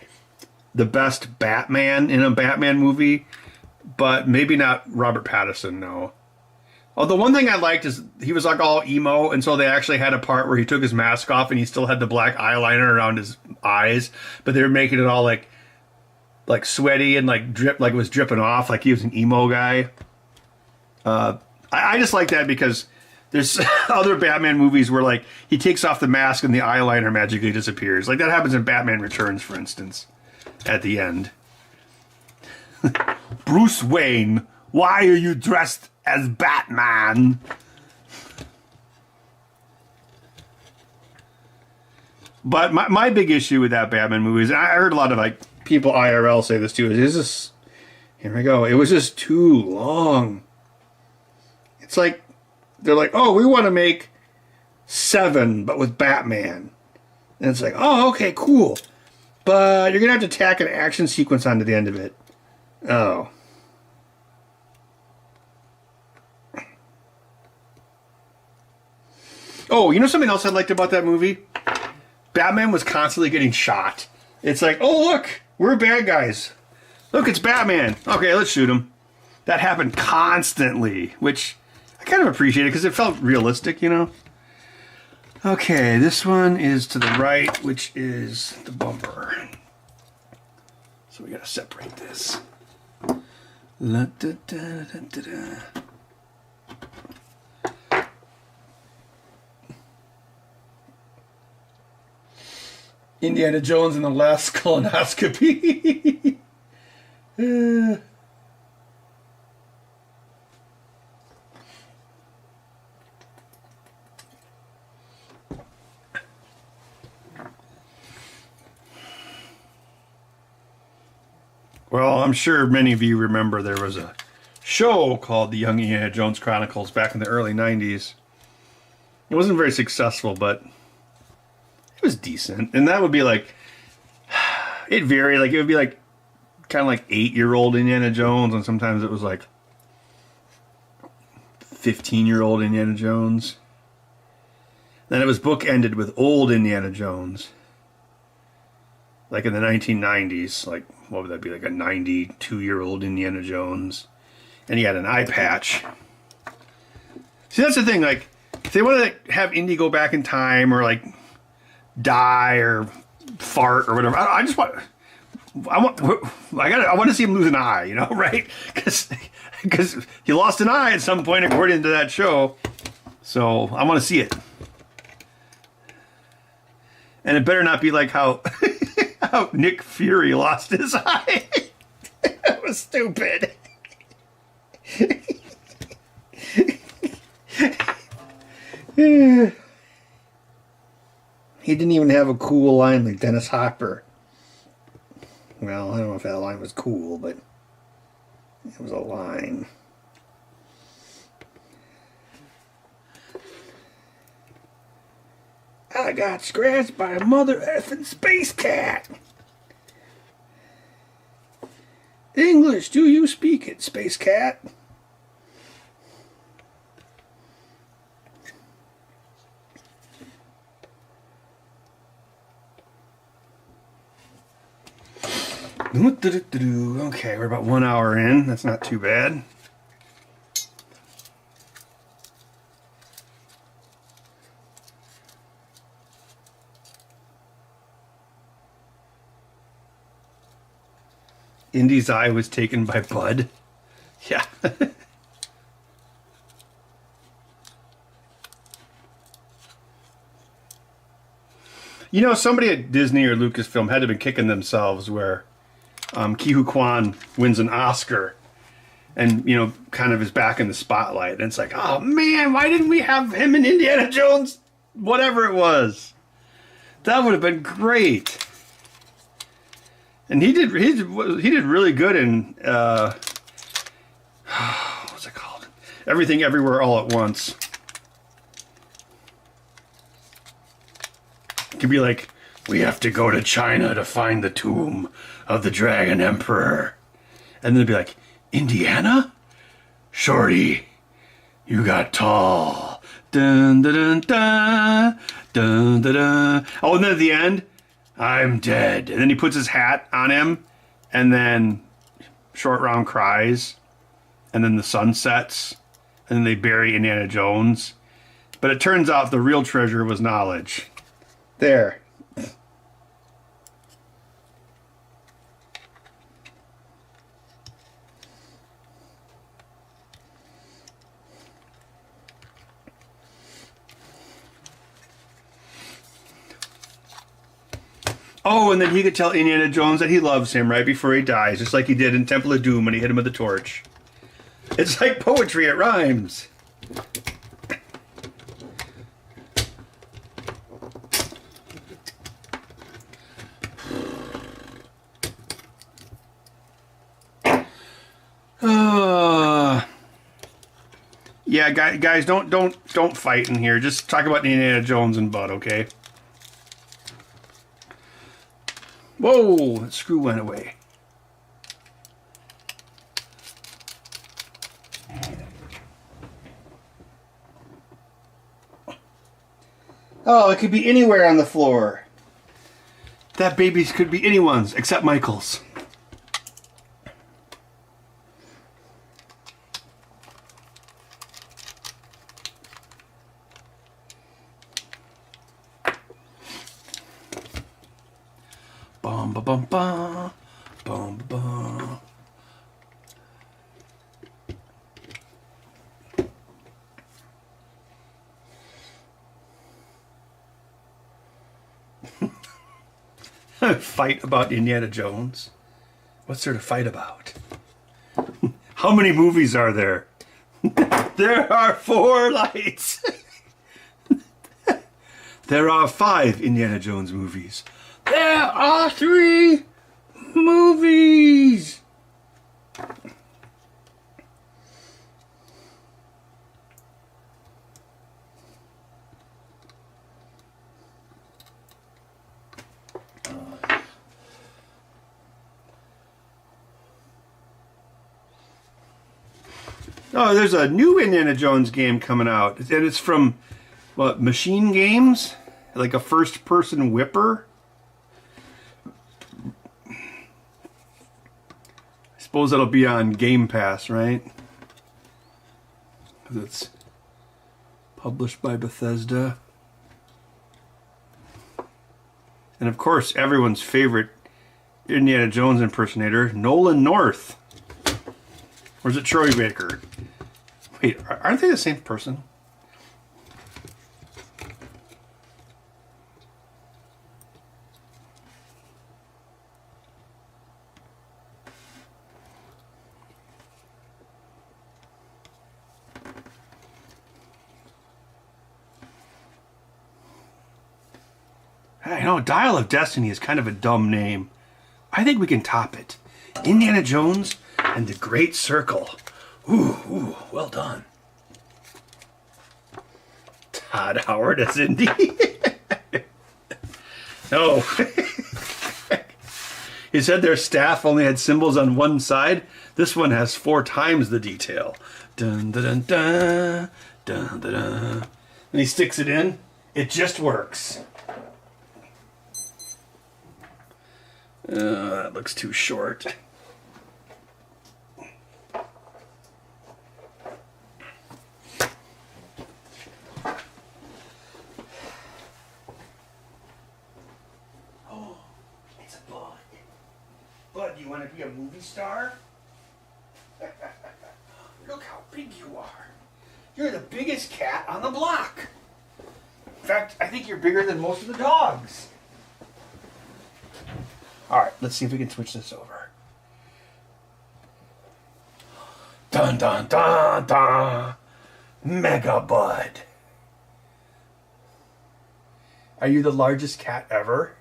the best Batman in a Batman movie, but maybe not Robert Pattinson, no. Oh, the one thing I liked is he was like all emo, and so they actually had a part where he took his mask off and he still had the black eyeliner around his eyes, but they were making it all like sweaty and like drip, like it was dripping off, like he was an emo guy. I just like that because there's other Batman movies where like he takes off the mask and the eyeliner magically disappears. Like that happens in Batman Returns, for instance, at the end. Bruce Wayne, why are you dressed as Batman? But my big issue with that Batman movie is, I heard a lot of like people IRL say this too, is this, here we go, it was just too long. It's like, they're like, oh, we want to make 7, but with Batman. And it's like, oh, okay, cool. But you're going to have to tack an action sequence onto the end of it. Oh. Oh, you know something else I liked about that movie? Batman was constantly getting shot. It's like, oh, look, we're bad guys. Look, it's Batman. Okay, let's shoot him. That happened constantly, which I kind of appreciated because it felt realistic, you know? Okay, this one is to the right, which is the bumper. So we got to separate this. La, da, da, da, da, da. Indiana Jones and the Last Colonoscopy. Well, I'm sure many of you remember there was a show called The Young Indiana Jones Chronicles back in the early 90s. It wasn't very successful, but it was decent. And that would be like, it varied. Like, it would be like, kind of like 8-year-old Indiana Jones, and sometimes it was like 15-year-old Indiana Jones. Then it was bookended with old Indiana Jones. Like in the 1990s, like, what would that be, like a 92-year-old Indiana Jones. And he had an eye patch. See, that's the thing, like, if they want to have Indy go back in time, or like die or fart or whatever, I want to see him lose an eye, you know, right? Because he lost an eye at some point according to that show. So I want to see it. And it better not be like how how Nick Fury lost his eye. That was stupid. He didn't even have a cool line like Dennis Hopper. Well, I don't know if that line was cool, but it was a line. I got scratched by a mother effing space cat. English, do you speak it, space cat? Okay, we're about 1 hour in. That's not too bad. Indy's eye was taken by Bud. Yeah. You know, somebody at Disney or Lucasfilm had to be kicking themselves where Ke Huy Quan wins an Oscar and, you know, kind of is back in the spotlight. And it's like, oh man, why didn't we have him in Indiana Jones? Whatever it was. That would have been great. And he did really good in, what's it called? Everything Everywhere All at Once. It could be like, we have to go to China to find the tomb of the Dragon Emperor. And then it'd be like, Indiana? Shorty, you got tall. Dun, dun, dun, dun, dun, dun, dun. Oh, and then at the end, I'm dead. And then he puts his hat on him, and then Short Round cries, and then the sun sets, and then they bury Indiana Jones. But it turns out the real treasure was knowledge. There. Oh, and then he could tell Indiana Jones that he loves him right before he dies, just like he did in Temple of Doom when he hit him with the torch. It's like poetry, it rhymes. Yeah, guys, don't fight in here. Just talk about Indiana Jones and Bud, okay? Whoa, that screw went away. Oh, it could be anywhere on the floor. That baby's could be anyone's except Michael's. Bum ba bum ba bum ba. Fight about Indiana Jones? What's there to fight about? How many movies are there? There are 4 lights. There are 5 Indiana Jones movies. There are 3 movies. Oh, there's a new Indiana Jones game coming out. And it's from, what, Machine Games? Like a first-person whipper? I suppose that'll be on Game Pass, right? Because it's published by Bethesda. And of course, everyone's favorite Indiana Jones impersonator, Nolan North. Or is it Troy Baker? Wait, aren't they the same person? I know, Dial of Destiny is kind of a dumb name. I think we can top it. Indiana Jones and the Great Circle. Ooh, well done. Todd Howard as Indy. No. He said their staff only had symbols on one side. This one has 4 times the detail. Dun dun dun dun dun dun dun. And he sticks it in. It just works. That looks too short. Oh, it's a bud. Bud, you want to be a movie star? Look how big you are. You're the biggest cat on the block. In fact, I think you're bigger than most of the dogs. Alright, let's see if we can switch this over. Dun dun dun dun! Mega Bud. Are you the largest cat ever?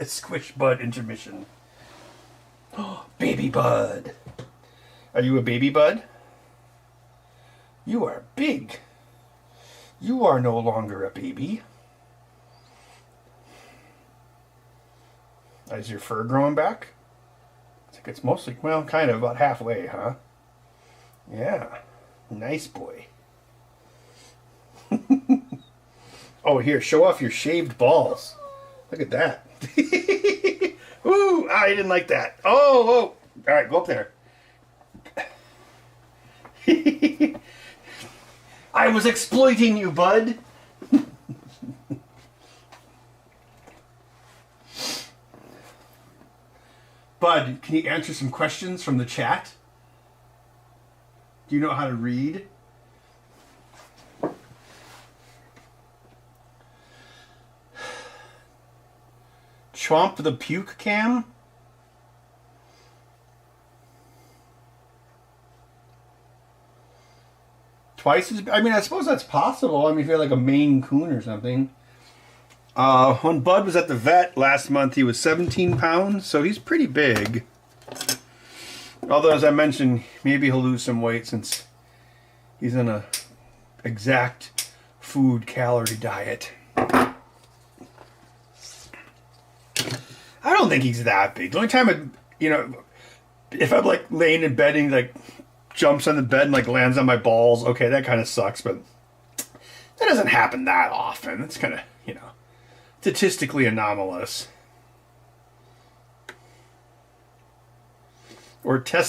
Squish Bud intermission. Baby Bud. Are you a baby Bud? You are big. You are no longer a baby. Is your fur growing back? I think it's mostly, well, kind of about halfway, huh? Yeah. Nice boy. Oh, here, show off your shaved balls. Look at that. Ooh, I didn't like that. Oh, all right, go up there. I was exploiting you, bud. Bud, can you answer some questions from the chat? Do you know how to read? Chomp the puke cam? Twice as... I mean, I suppose that's possible. I mean, if you're like a Maine Coon or something. When Bud was at the vet last month, he was 17 pounds, so he's pretty big. Although, as I mentioned, maybe he'll lose some weight since he's on a exact food calorie diet. I don't think he's that big. The only time, if I'm like laying in bed and he like jumps on the bed and like lands on my balls, okay, that kind of sucks, but that doesn't happen that often. It's kind of, statistically anomalous. Or damn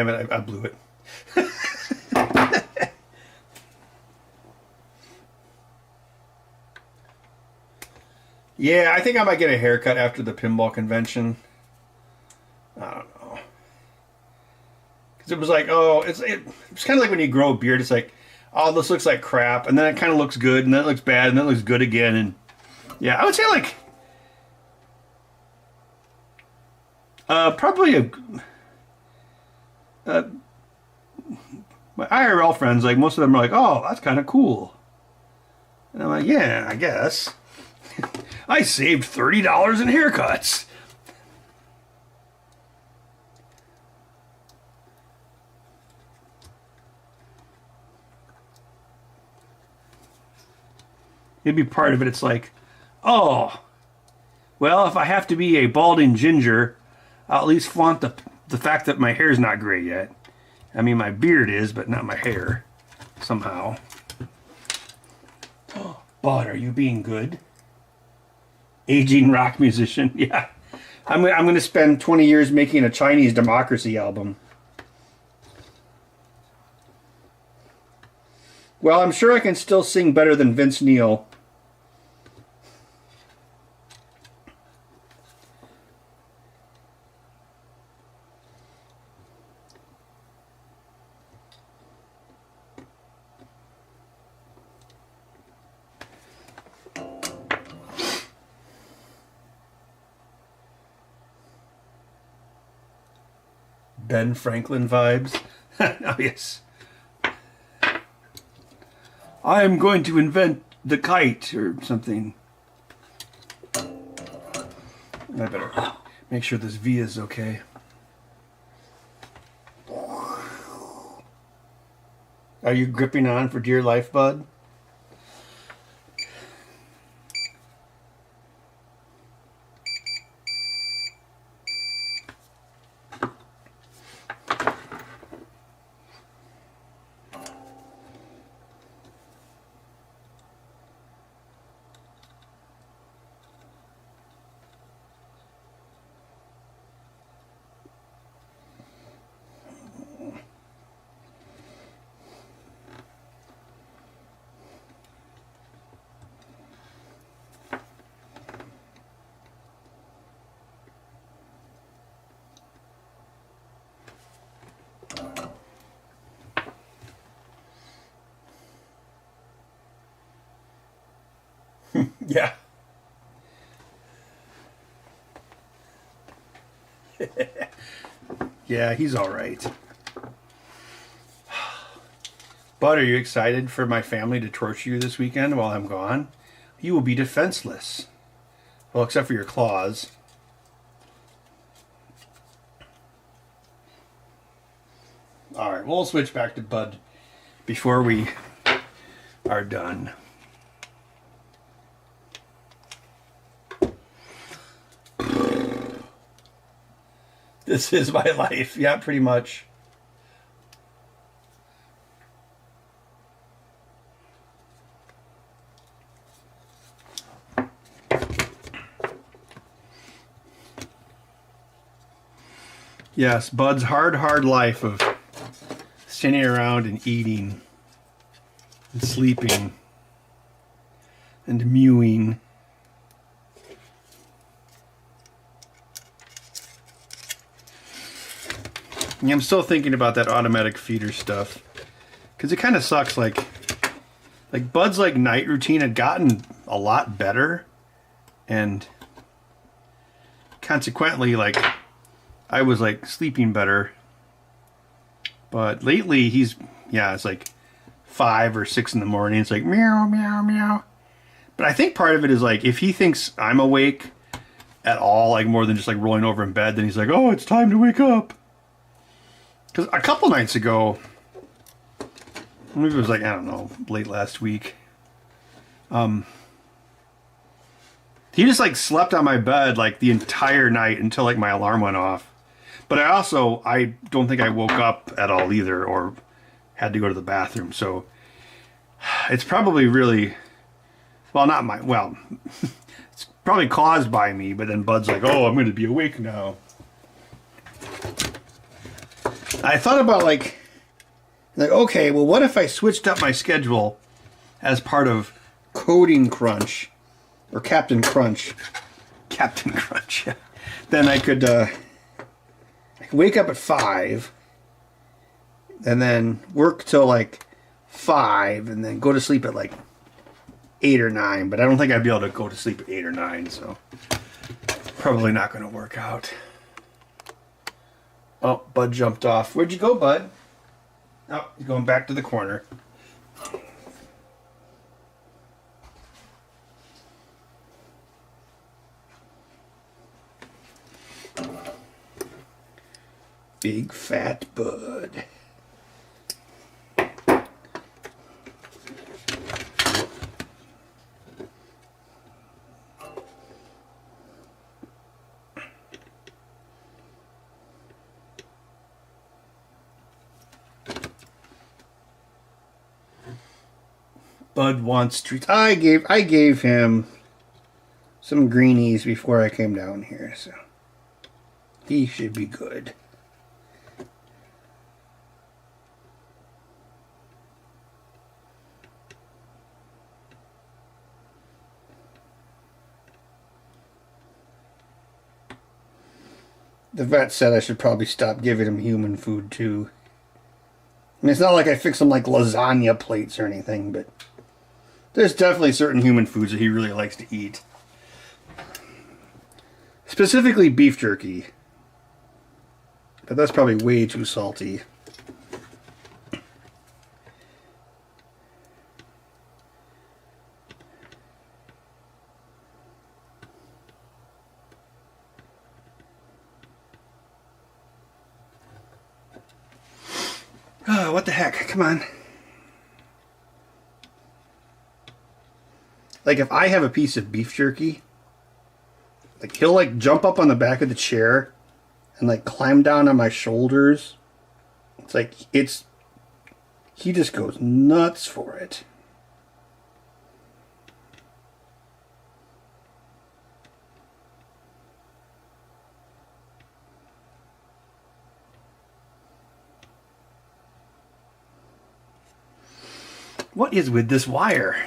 it, I blew it. Yeah, I think I might get a haircut after the pinball convention. I don't know. Because it was like, it's kind of like when you grow a beard, it's like, oh, this looks like crap, and then it kind of looks good, and then it looks bad, and then it looks good again, and yeah, I would say like, probably my IRL friends, like most of them are like, oh, that's kind of cool, and I'm like, yeah, I guess. I saved $30 in haircuts. Maybe part of it, it's like, oh, well, if I have to be a balding ginger, I'll at least flaunt the fact that my hair's not gray yet. I mean, my beard is, but not my hair, somehow. Oh, Bud, are you being good? Aging rock musician, yeah. I'm going to spend 20 years making a Chinese democracy album. Well, I'm sure I can still sing better than Vince Neil. Ben Franklin vibes. Oh, yes. I am going to invent the kite or something. I better make sure this V is okay. Are you gripping on for dear life, Bud? Yeah. Yeah, he's all right. Bud, are you excited for my family to torture you this weekend while I'm gone? You will be defenseless. Well, except for your claws. Alright, we'll switch back to Bud before we are done. This is my life. Yeah, pretty much. Yes, Bud's hard life of standing around and eating and sleeping and mewing. Yeah, I'm still thinking about that automatic feeder stuff because it kind of sucks. Like Bud's like night routine had gotten a lot better, and consequently, like I was like sleeping better. But lately, it's like 5 or 6 in the morning. It's like meow meow meow. But I think part of it is like if he thinks I'm awake at all, like more than just like rolling over in bed, then he's like, oh, it's time to wake up. Because a couple nights ago, maybe it was like, I don't know, late last week, he just like slept on my bed like the entire night until like my alarm went off. But I don't think I woke up at all either or had to go to the bathroom. So it's probably really, it's probably caused by me, but then Bud's like, oh, I'm going to be awake now. I thought about like, okay, well, what if I switched up my schedule as part of Coding Crunch or Captain Crunch? Captain Crunch, yeah. Then I could wake up at 5 and then work till like 5 and then go to sleep at like 8 or 9. But I don't think I'd be able to go to sleep at 8 or 9, so probably not going to work out. Oh, Bud jumped off. Where'd you go, Bud? Oh, he's going back to the corner. Big fat Bud. Bud wants treats. I gave him some greenies before I came down here, so he should be good. The vet said I should probably stop giving him human food too. I mean, it's not like I fix him like lasagna plates or anything, but there's definitely certain human foods that he really likes to eat. Specifically beef jerky. But that's probably way too salty. Oh, what the heck? Come on. Like, if I have a piece of beef jerky, like, he'll, like, jump up on the back of the chair and, like, climb down on my shoulders. It's like, he just goes nuts for it. What is with this wire?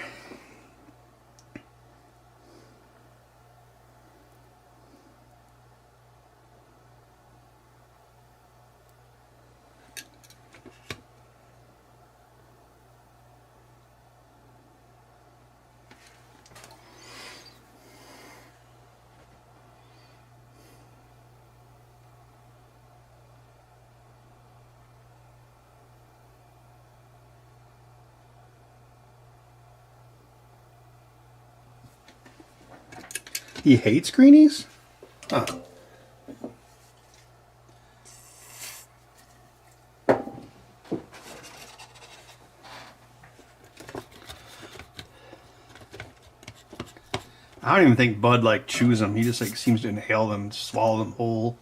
He hates greenies? Huh. I don't even think Bud like chews them. He just like seems to inhale them and swallow them whole.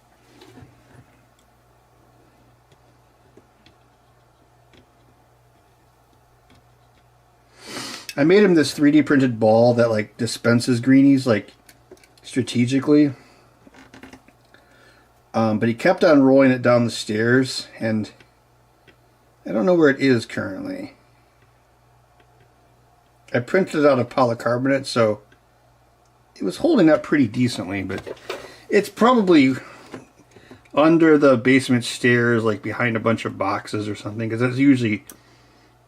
I made him this 3D printed ball that like dispenses greenies like strategically. But he kept on rolling it down the stairs, and I don't know where it is currently. I printed it out of polycarbonate, so it was holding up pretty decently, but it's probably under the basement stairs, like behind a bunch of boxes or something, because that's usually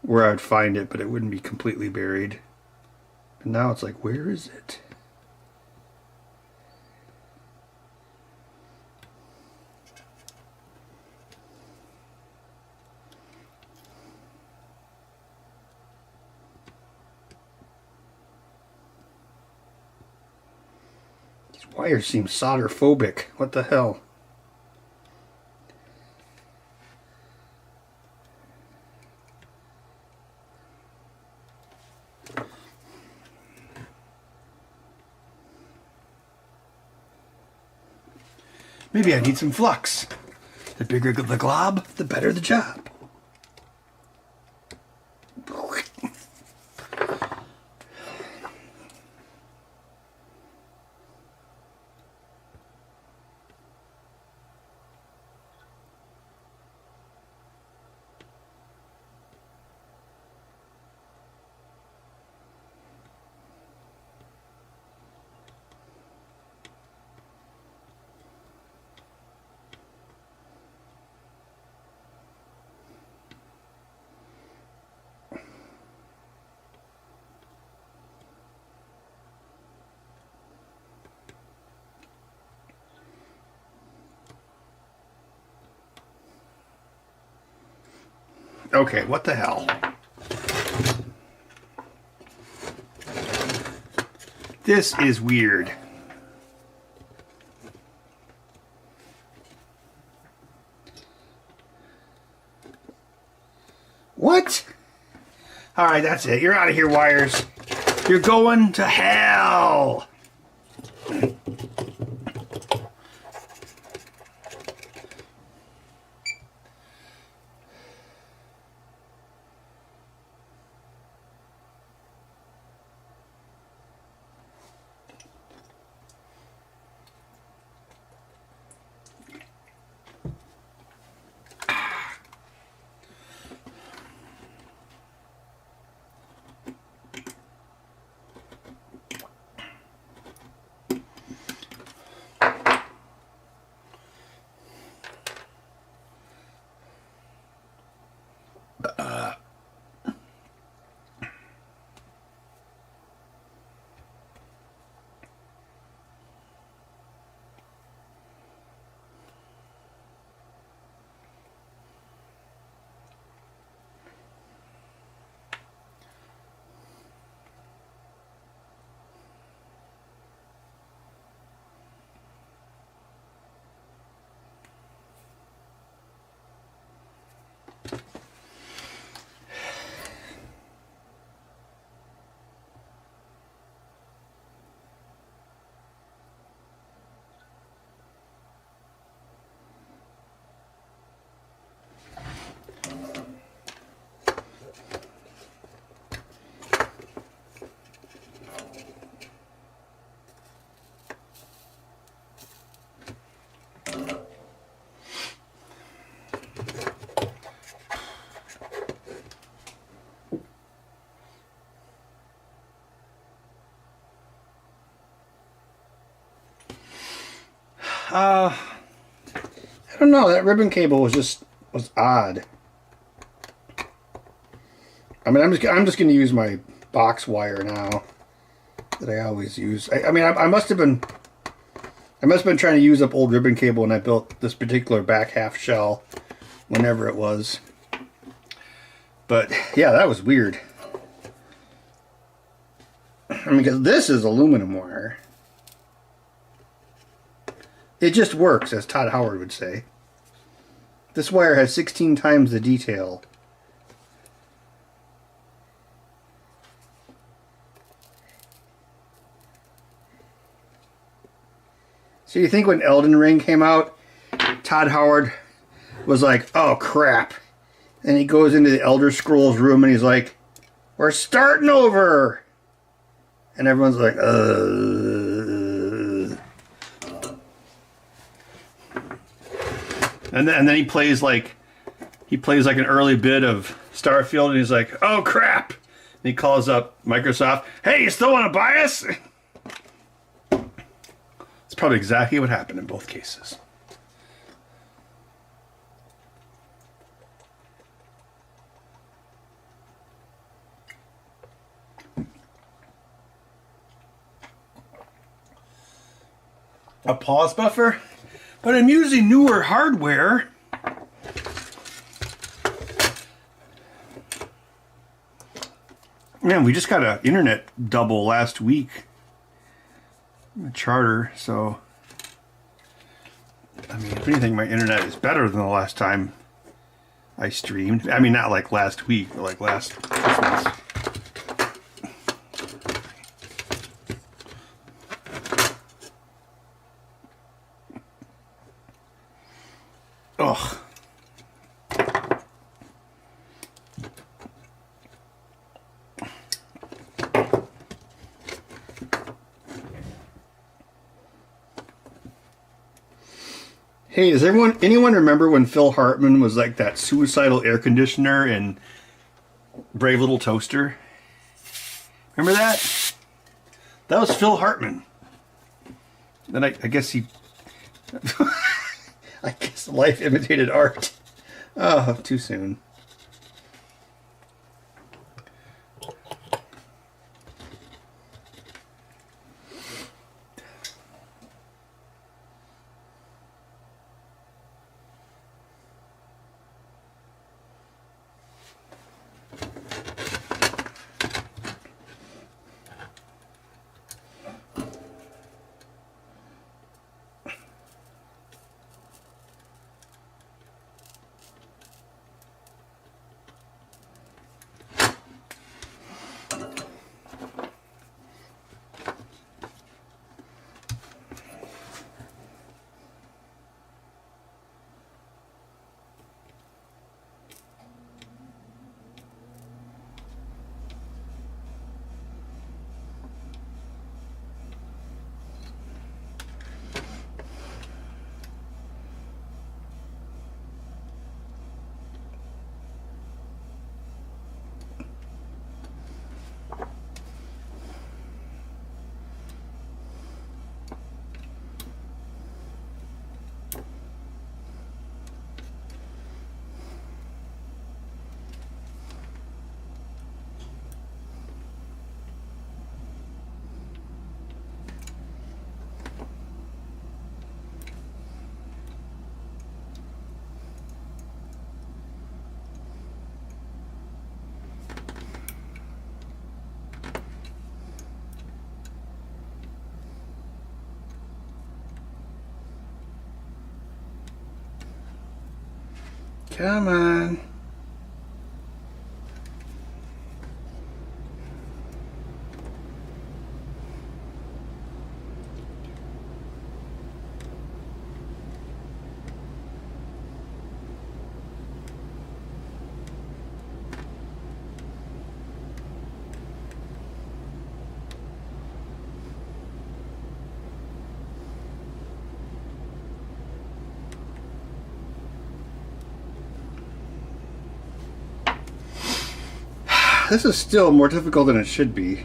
where I'd find it, but it wouldn't be completely buried. And now it's like, where is it? These wires seem solder phobic. What the hell? Maybe I need some flux. The bigger the glob, the better the job. Okay, what the hell? This is weird. What? Alright, that's it. You're out of here, wires. You're going to hell. I don't know. That ribbon cable was odd. I mean, I'm just going to use my box wire now that I always use. I must have been trying to use up old ribbon cable when I built this particular back half shell, whenever it was. But yeah, that was weird. I mean, because this is aluminum wire. It just works, as Todd Howard would say. This wire has 16 times the detail. So you think when Elden Ring came out, Todd Howard was like, oh crap. And he goes into the Elder Scrolls room and he's like, we're starting over. And everyone's like, And then he plays like an early bit of Starfield and he's like, oh crap. And he calls up Microsoft, hey, you still want to buy us? It's probably exactly what happened in both cases. A pause buffer? But I'm using newer hardware. Man, we just got an internet double last week. A charter, so I mean, if anything, my internet is better than the last time I streamed. I mean, not like last week, but like last Christmas. Ugh. Hey, does anyone remember when Phil Hartman was like that suicidal air conditioner in Brave Little Toaster? Remember that? That was Phil Hartman. Then I guess he... I guess life imitated art. Oh, too soon. Come on. This is still more difficult than it should be.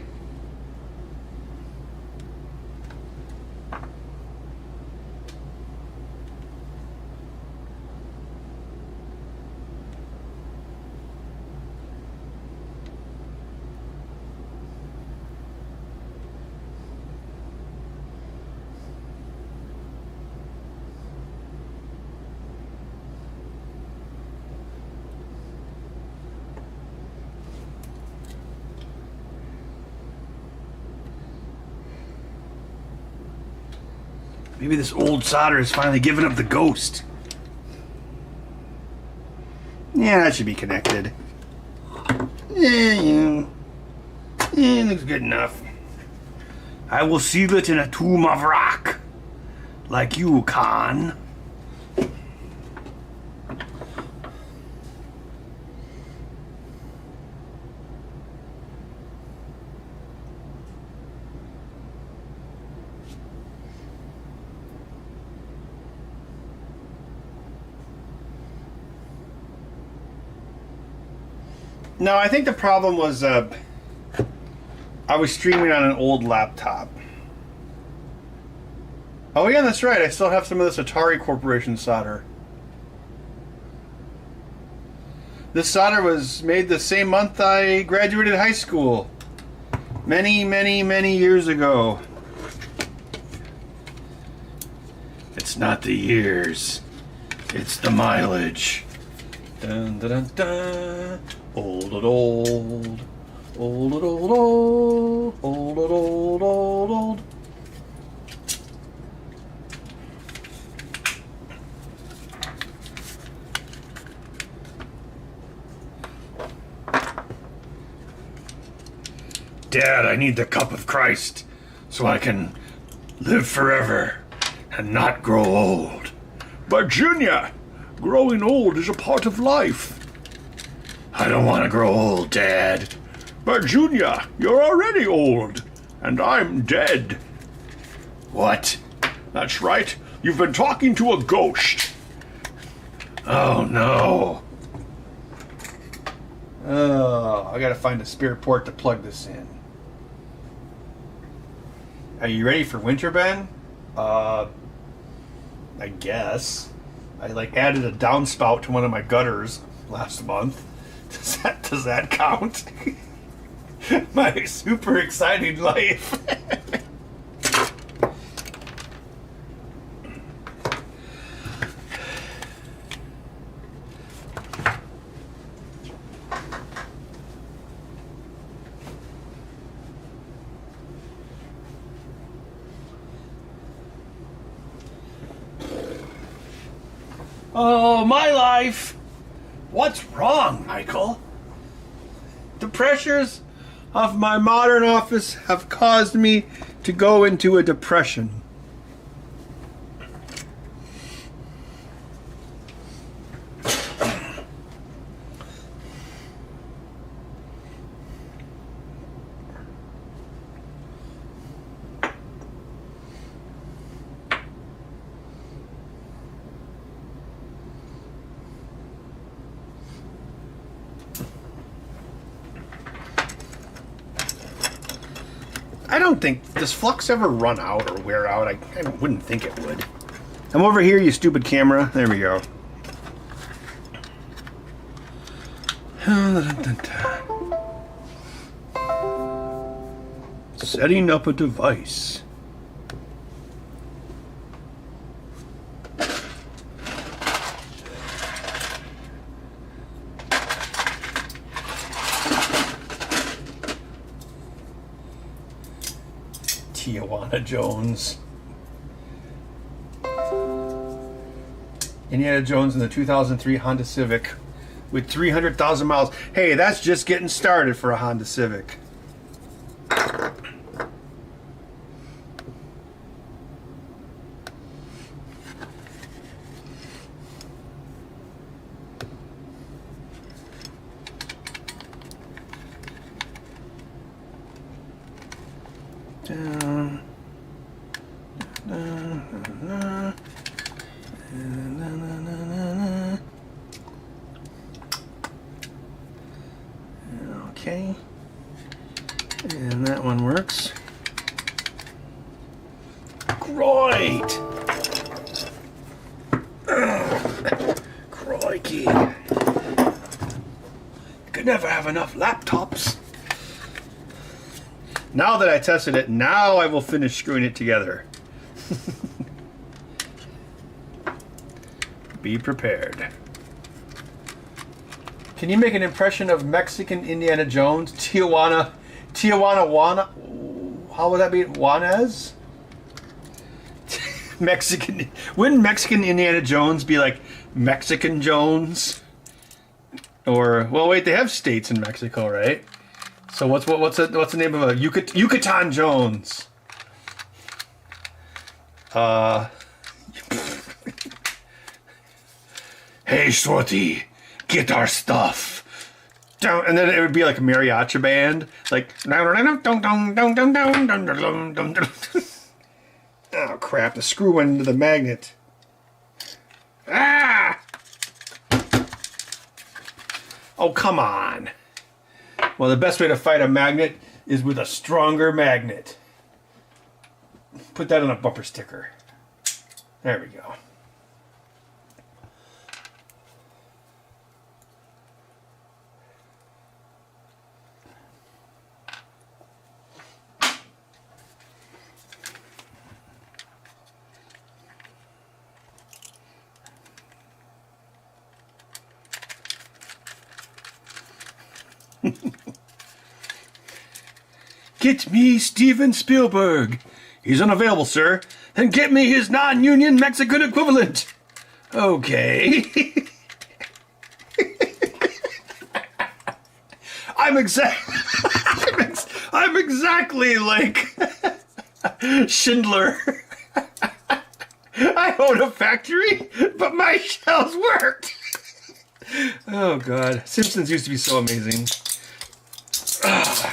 Maybe this old solder has finally given up the ghost. Yeah, that should be connected. Yeah, looks good enough. I will seal it in a tomb of rock. Like you, Khan. No, I think the problem was I was streaming on an old laptop. Oh yeah, that's right. I still have some of this Atari Corporation solder. This solder was made the same month I graduated high school. Many, many, many years ago. It's not the years. It's the mileage. Dun dun dun dun. Old, old, old, old, old, old, old, old, old, old. Dad, I need the cup of Christ so I can live forever and not grow old. But Junior, growing old is a part of life. I don't want to grow old, Dad. But Junior, you're already old, and I'm dead. What? That's right. You've been talking to a ghost. Oh, no. Oh, I gotta find a spare port to plug this in. Are you ready for winter, Ben? I guess. I added a downspout to one of my gutters last month. Does that count? My super exciting life. Oh, my life! What's wrong, Michael? The pressures of my modern office have caused me to go into a depression. I don't think, does flux ever run out or wear out? I wouldn't think it would. I'm over here, you stupid camera. There we go. Setting up a device. Tijuana Jones. Indiana Jones in the 2003 Honda Civic with 300,000 miles. Hey, that's just getting started for a Honda Civic. Okay, and that one works. Great! Crikey. You could never have enough laptops. Now that I tested it, now I will finish screwing it together. Be prepared. Can you make an impression of Mexican Indiana Jones? Tijuana, how would that be? Juanez? Mexican. Wouldn't Mexican Indiana Jones be like Mexican Jones? Or well, wait, they have states in Mexico, right? So what's the name of a Yucatan Jones? Hey, Shorty, get our stuff. And then it would be like a mariachi band, like. Oh crap! The screw went into the magnet. Ah! Oh come on! Well, the best way to fight a magnet is with a stronger magnet. Put that on a bumper sticker. There we go. Get me Steven Spielberg. He's unavailable, sir. Then get me his non-union Mexican equivalent. Okay. I'm exactly like Schindler. I own a factory, but my shells worked. Oh God, Simpsons used to be so amazing. Okay.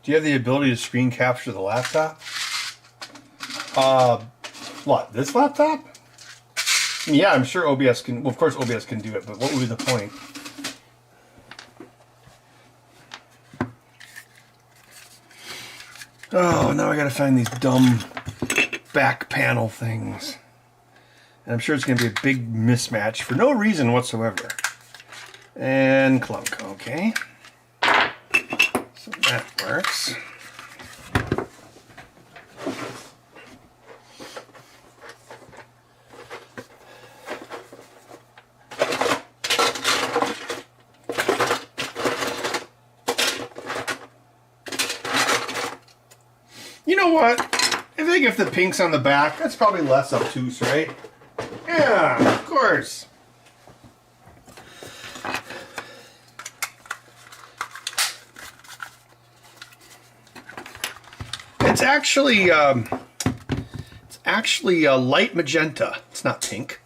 Do you have the ability to screen capture the laptop? What, this laptop? Yeah, I'm sure OBS can, well, of course OBS can do it, but what would be the point? Oh, now I gotta find these dumb back panel things. And I'm sure it's gonna be a big mismatch for no reason whatsoever. And clunk, okay. So that works. You know what? I think if the pink's on the back, that's probably less obtuse, right? Yeah, of course. It's actually a light magenta. It's not pink.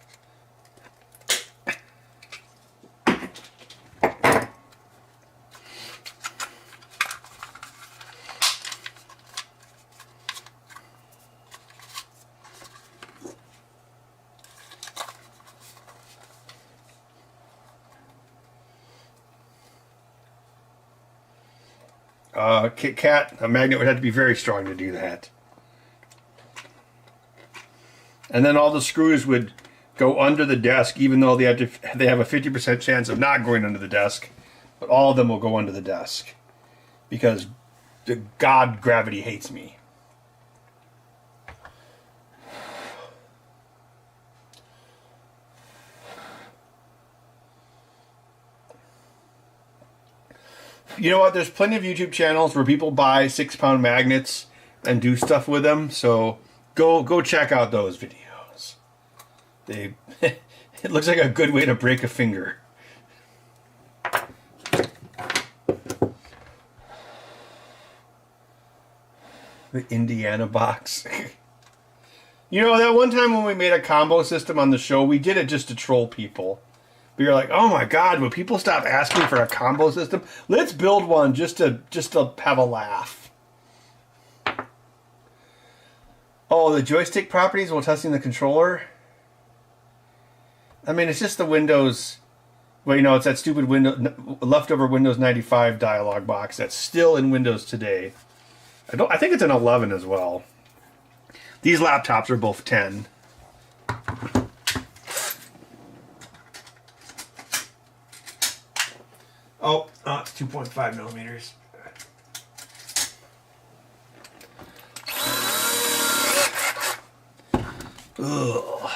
Kit Kat, a magnet would have to be very strong to do that. And then all the screws would go under the desk, even though they have a 50% chance of not going under the desk. But all of them will go under the desk because the God gravity hates me. You know what? There's plenty of YouTube channels where people buy 6-pound magnets and do stuff with them. So go check out those videos. It looks like a good way to break a finger. The Indiana box. You know, that one time when we made a combo system on the show, we did it just to troll people. We were like, oh my God, will people stop asking for a combo system? Let's build one just to have a laugh. Oh, the joystick properties while testing the controller? I mean, it's just the Windows... Well, you know, it's that stupid leftover Windows 95 dialog box that's still in Windows today. I think it's an 11 as well. These laptops are both 10. Oh, it's 2.5 millimeters. Ugh.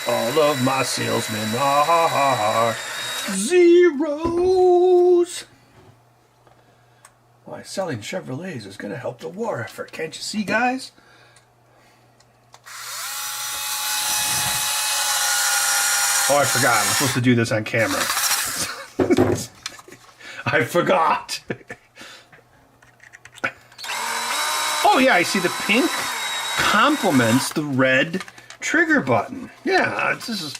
All of my salesmen are zeros. Why, selling Chevrolets is going to help the war effort. Can't you see, guys? Oh, I forgot. I'm supposed to do this on camera. I forgot. Oh, yeah, I see the pink complements the red trigger button. Yeah, this is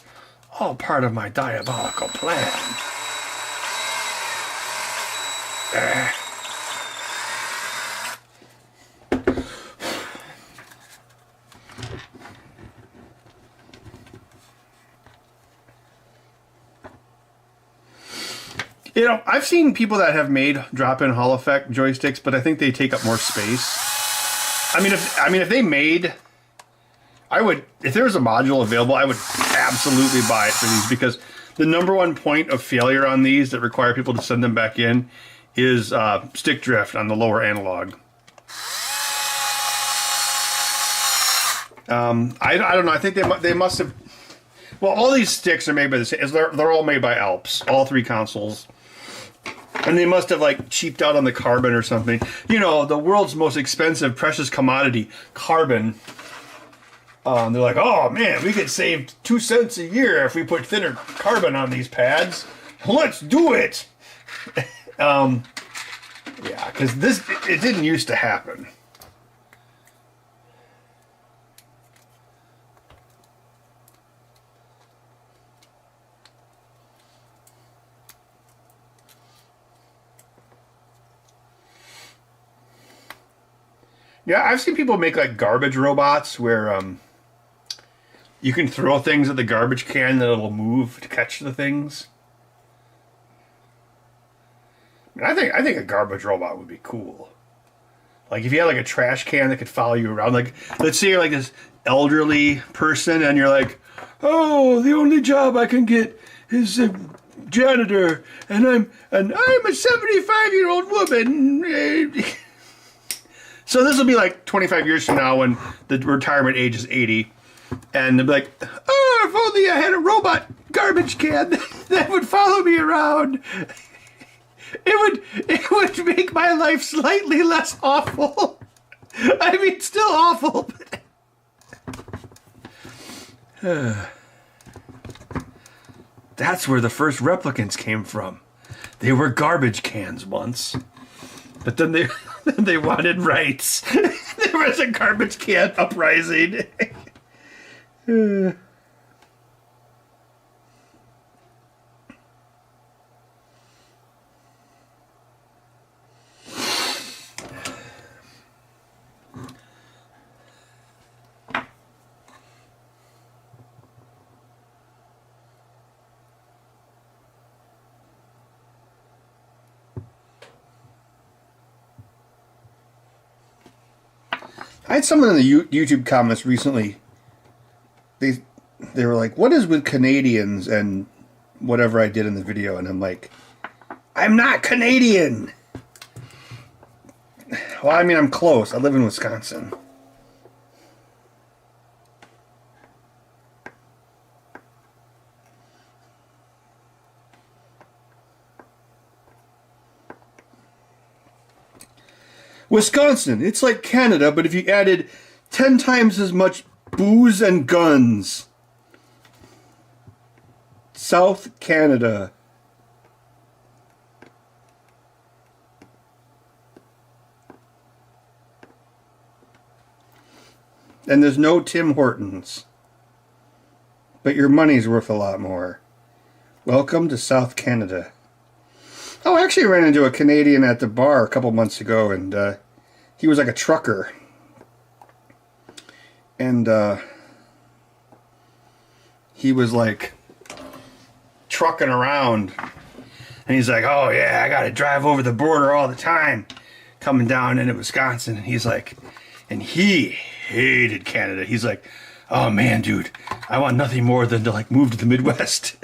all part of my diabolical plan. You know, I've seen people that have made drop-in Hall effect joysticks, but I think they take up more space. I mean, if they made, I would, if there was a module available, I would absolutely buy it for these, because the number one point of failure on these that require people to send them back in is stick drift on the lower analog. I don't know. I think they must have. Well, all these sticks are made by the same. They're all made by Alps. All three consoles. And they must have, like, cheaped out on the carbon or something. You know, the world's most expensive, precious commodity, carbon. They're like, oh, man, we could save 2 cents a year if we put thinner carbon on these pads. Let's do it! Yeah, because it didn't used to happen. Yeah, I've seen people make like garbage robots where you can throw things at the garbage can and it'll move to catch the things. I mean, I think a garbage robot would be cool. Like if you had like a trash can that could follow you around. Like let's say you're like this elderly person and you're like, oh, the only job I can get is a janitor, and I'm a 75-year-old woman. So this will be like 25 years from now when the retirement age is 80. And they'll be like, oh, if only I had a robot garbage can that would follow me around. It would make my life slightly less awful. I mean, still awful. But that's where the first replicants came from. They were garbage cans once. But then they wanted rights. There was a garbage can uprising. I had someone in the YouTube comments recently. They were like, "What is with Canadians and whatever I did in the video?" And I'm like, "I'm not Canadian." Well, I mean, I'm close. I live in Wisconsin. Wisconsin, it's like Canada, but if you added 10 times as much booze and guns. South Canada. And there's no Tim Hortons. But your money's worth a lot more. Welcome to South Canada. Oh, I actually ran into a Canadian at the bar a couple months ago, and he was like a trucker. And he was like trucking around. And he's like, oh yeah, I gotta drive over the border all the time, coming down into Wisconsin. And he's like, and he hated Canada. He's like, Oh man, dude, I want nothing more than to like move to the Midwest.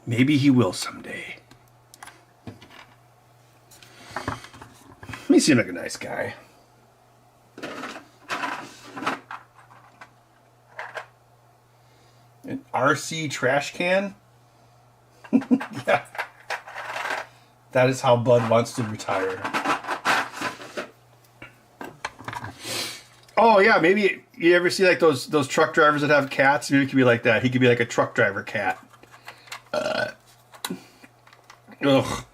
Maybe he will someday. He seemed like a nice guy. An RC trash can? Yeah. That is how Bud wants to retire. Oh yeah, maybe you ever see like those truck drivers that have cats? Maybe it could be like that. He could be like a truck driver cat. Ugh.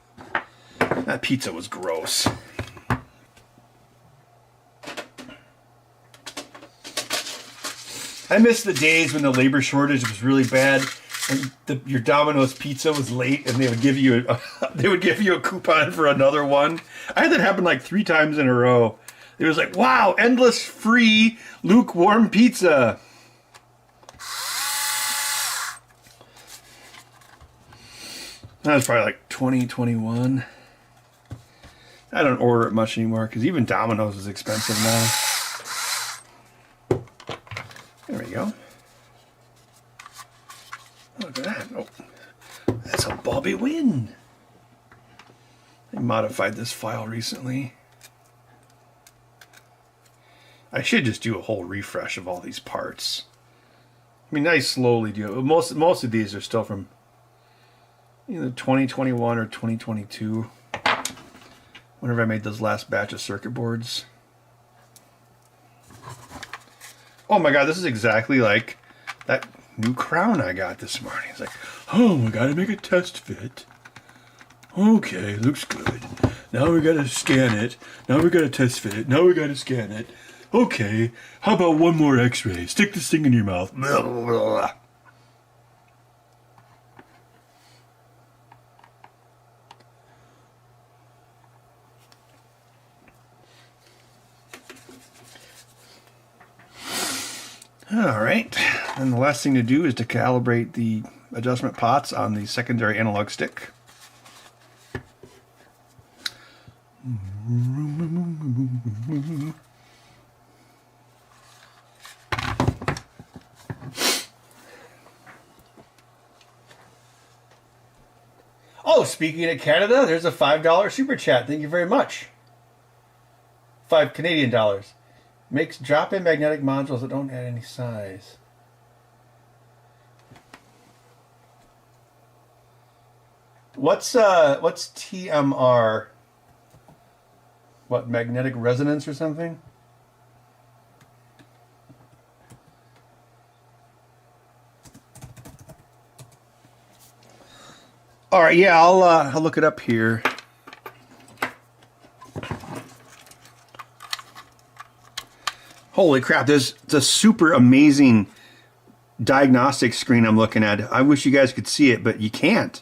That pizza was gross. I miss the days when the labor shortage was really bad, and your Domino's pizza was late, and they would give you a coupon for another one. I had that happen like 3 times in a row. It was like, wow, endless free lukewarm pizza. That was probably like 2021. I don't order it much anymore because even Domino's is expensive now. There we go. Look at that. Oh, that's a Bobby win. I modified this file recently. I should just do a whole refresh of all these parts. I mean, I slowly do. Most of these are still from either 2021 or 2022. Whenever I made those last batch of circuit boards. Oh my god, this is exactly like that new crown I got this morning. It's like, oh, we gotta make a test fit. Okay, looks good. Now we gotta scan it. Now we gotta test fit it. Now we gotta scan it. Okay, how about one more x-ray? Stick this thing in your mouth. Blah, blah, blah. All right, and the last thing to do is to calibrate the adjustment pots on the secondary analog stick. Oh, speaking of Canada, there's a $5 super chat. Thank you very much. 5 Canadian dollars. Makes drop-in magnetic modules that don't add any size. What's TMR? What, magnetic resonance or something? All right, yeah, I'll look it up here. Holy crap, there's the super amazing diagnostic screen I'm looking at. I wish you guys could see it, but you can't.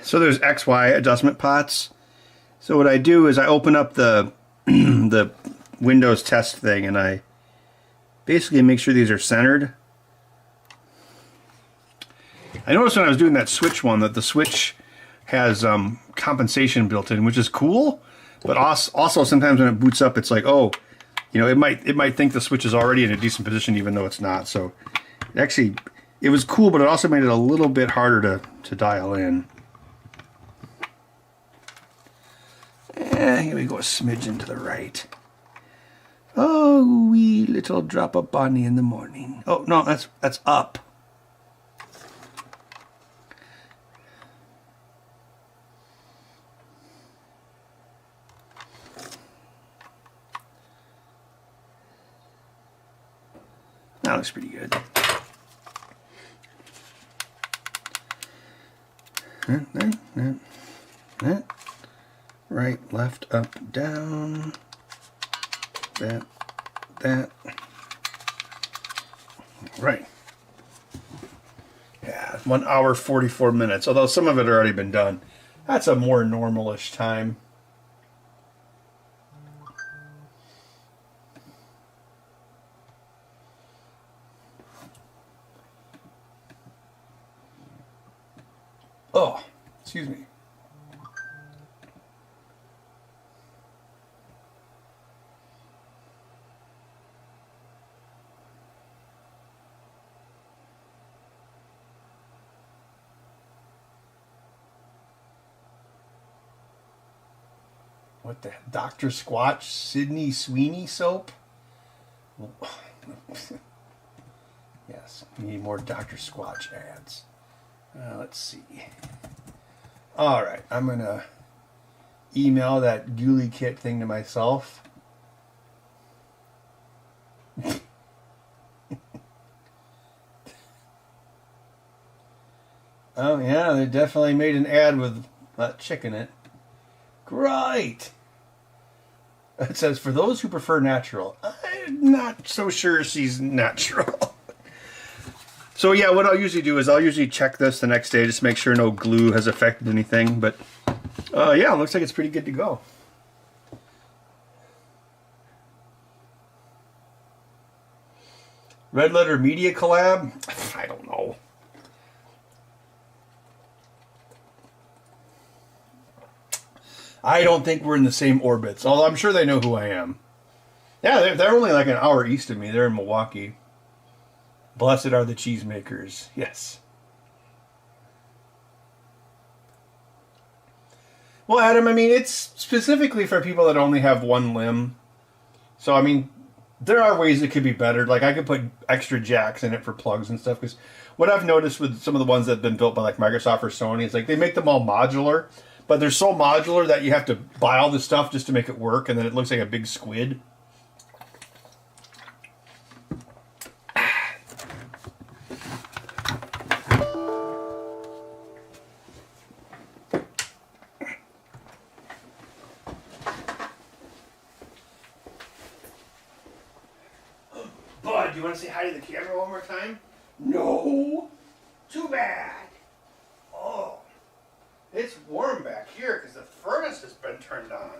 So there's XY adjustment pots. So what I do is I open up the the Windows test thing and I basically make sure these are centered. I noticed when I was doing that switch one that the switch has compensation built in, which is cool. But also sometimes when it boots up, it's like, oh, you know, it might think the switch is already in a decent position even though it's not. So it was cool, but it also made it a little bit harder to dial in. Here we go, a smidgen to the right. Oh, wee little drop of Bonnie in the morning. Oh, no, that's up. That looks pretty good. Right, left, up, down. That. Right. Yeah, 1 hour 44 minutes. Although some of it already been done. That's a more normalish time. Oh, excuse me. What the Dr. Squatch Sydney Sweeney soap? Yes, we need more Dr. Squatch ads. Let's see. All right, I'm gonna email that Ghoulie Kit thing to myself. Oh yeah, they definitely made an ad with that chick in it. Great. It says, for those who prefer natural. I'm not so sure she's natural. So yeah, what I'll usually do is I'll usually check this the next day just to make sure no glue has affected anything. But yeah, it looks like it's pretty good to go. Red Letter Media collab? I don't know. I don't think we're in the same orbits, although I'm sure they know who I am. Yeah, they're only like an hour east of me. They're in Milwaukee. Blessed are the cheesemakers. Yes. Well, Adam, I mean, it's specifically for people that only have one limb. So, I mean, there are ways it could be better. Like, I could put extra jacks in it for plugs and stuff. Because what I've noticed with some of the ones that have been built by, like, Microsoft or Sony, is like they make them all modular. But they're so modular that you have to buy all this stuff just to make it work. And then it looks like a big squid. Bud, do you want to say hi to the camera one more time? No. Too bad. Oh. It's warm back here because the furnace has been turned on.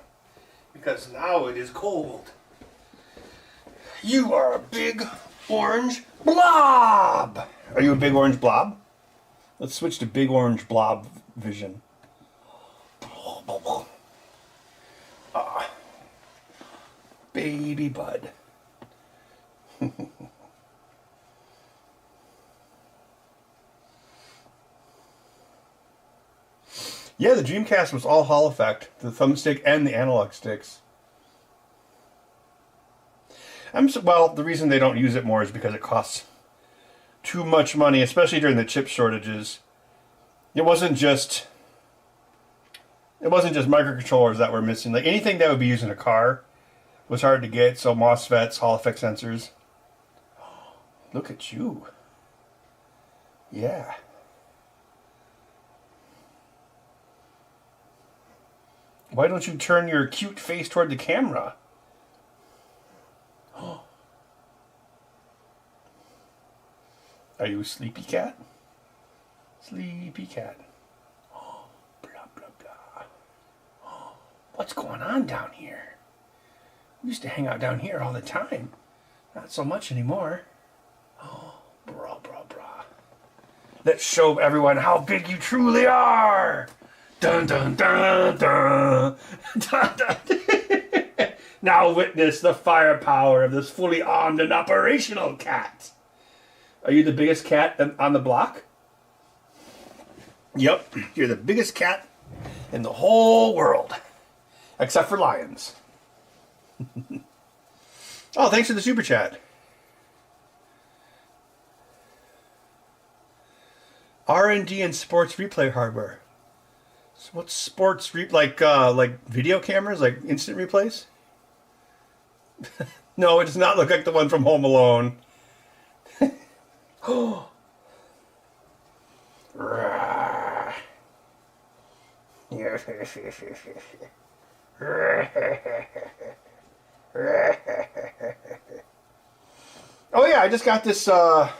Because now it is cold. You are a big orange blob. Are you a big orange blob? Let's switch to big orange blob vision. Baby Bud. Yeah, the Dreamcast was all Hall effect, the thumbstick and the analog sticks. Well, the reason they don't use it more is because it costs too much money, especially during the chip shortages. It wasn't just microcontrollers that were missing. Like anything that would be used in a car was hard to get, so MOSFETs, Hall effect sensors. Look at you. Yeah. Why don't you turn your cute face toward the camera? Are you a sleepy cat? Sleepy cat. Blah, blah, blah. What's going on down here? We used to hang out down here all the time. Not so much anymore. Blah, blah, blah. Let's show everyone how big you truly are. Dun, dun, dun, dun. Dun, dun. Now witness the firepower of this fully armed and operational cat. Are you the biggest cat on the block? Yep, you're the biggest cat in the whole world. Except for lions. Oh, thanks for the super chat. R&D and sports replay hardware. So what's sports like video cameras, like instant replays? No, it does not look like the one from Home Alone. Oh yeah, I just got this, I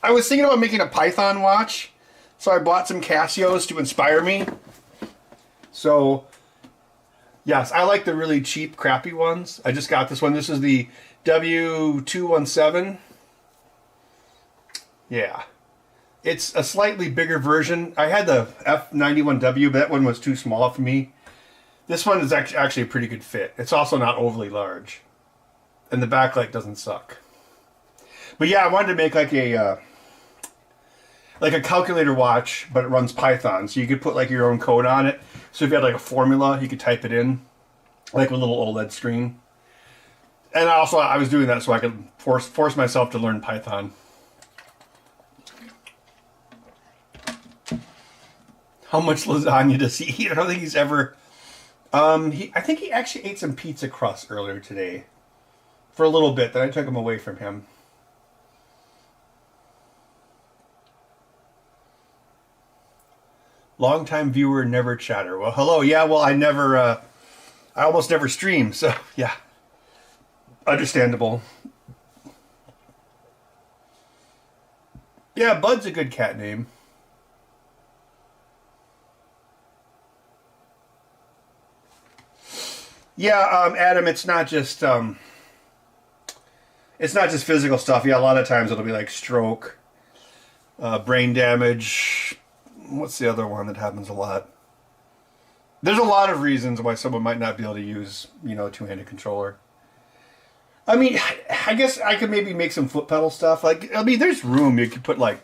was thinking about making a Python watch, so I bought some Casios to inspire me. So, yes, I like the really cheap, crappy ones. I just got this one. This is the W217. Yeah. It's a slightly bigger version. I had the F91W, but that one was too small for me. This one is actually a pretty good fit. It's also not overly large. And the backlight doesn't suck. But yeah, I wanted to make like a calculator watch, but it runs Python. So you could put like your own code on it. So if you had like a formula, you could type it in. Like with a little OLED screen. And also I was doing that so I could force myself to learn Python. How much lasagna does he eat? I don't think he's ever... I think he actually ate some pizza crust earlier today. For a little bit, then I took him away from him. Long-time viewer, never chatter. Well, hello. Yeah, well, I almost never stream, so, yeah. Understandable. Yeah, Bud's a good cat name. Yeah, Adam, it's not just physical stuff. Yeah, a lot of times it'll be like stroke, brain damage. What's the other one that happens a lot? There's a lot of reasons why someone might not be able to use, a two-handed controller. I mean, I guess I could maybe make some foot pedal stuff. Like, I mean, there's room. You could put like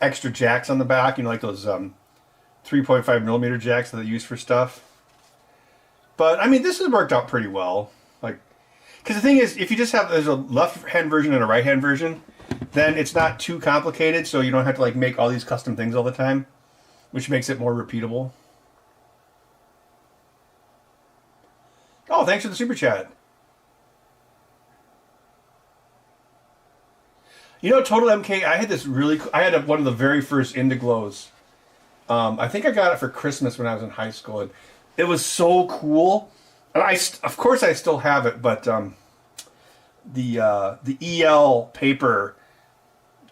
extra jacks on the back, like those 3.5 millimeter jacks that they use for stuff. But, I mean, this has worked out pretty well. Like, because the thing is, if you just have, there's a left-hand version and a right-hand version, then it's not too complicated, so you don't have to, like, make all these custom things all the time, which makes it more repeatable. Oh, thanks for the super chat. Total MK, I had this really cool, I had one of the very first Indiglows. I think I got it for Christmas when I was in high school, and it was so cool. And of course I still have it, but the EL paper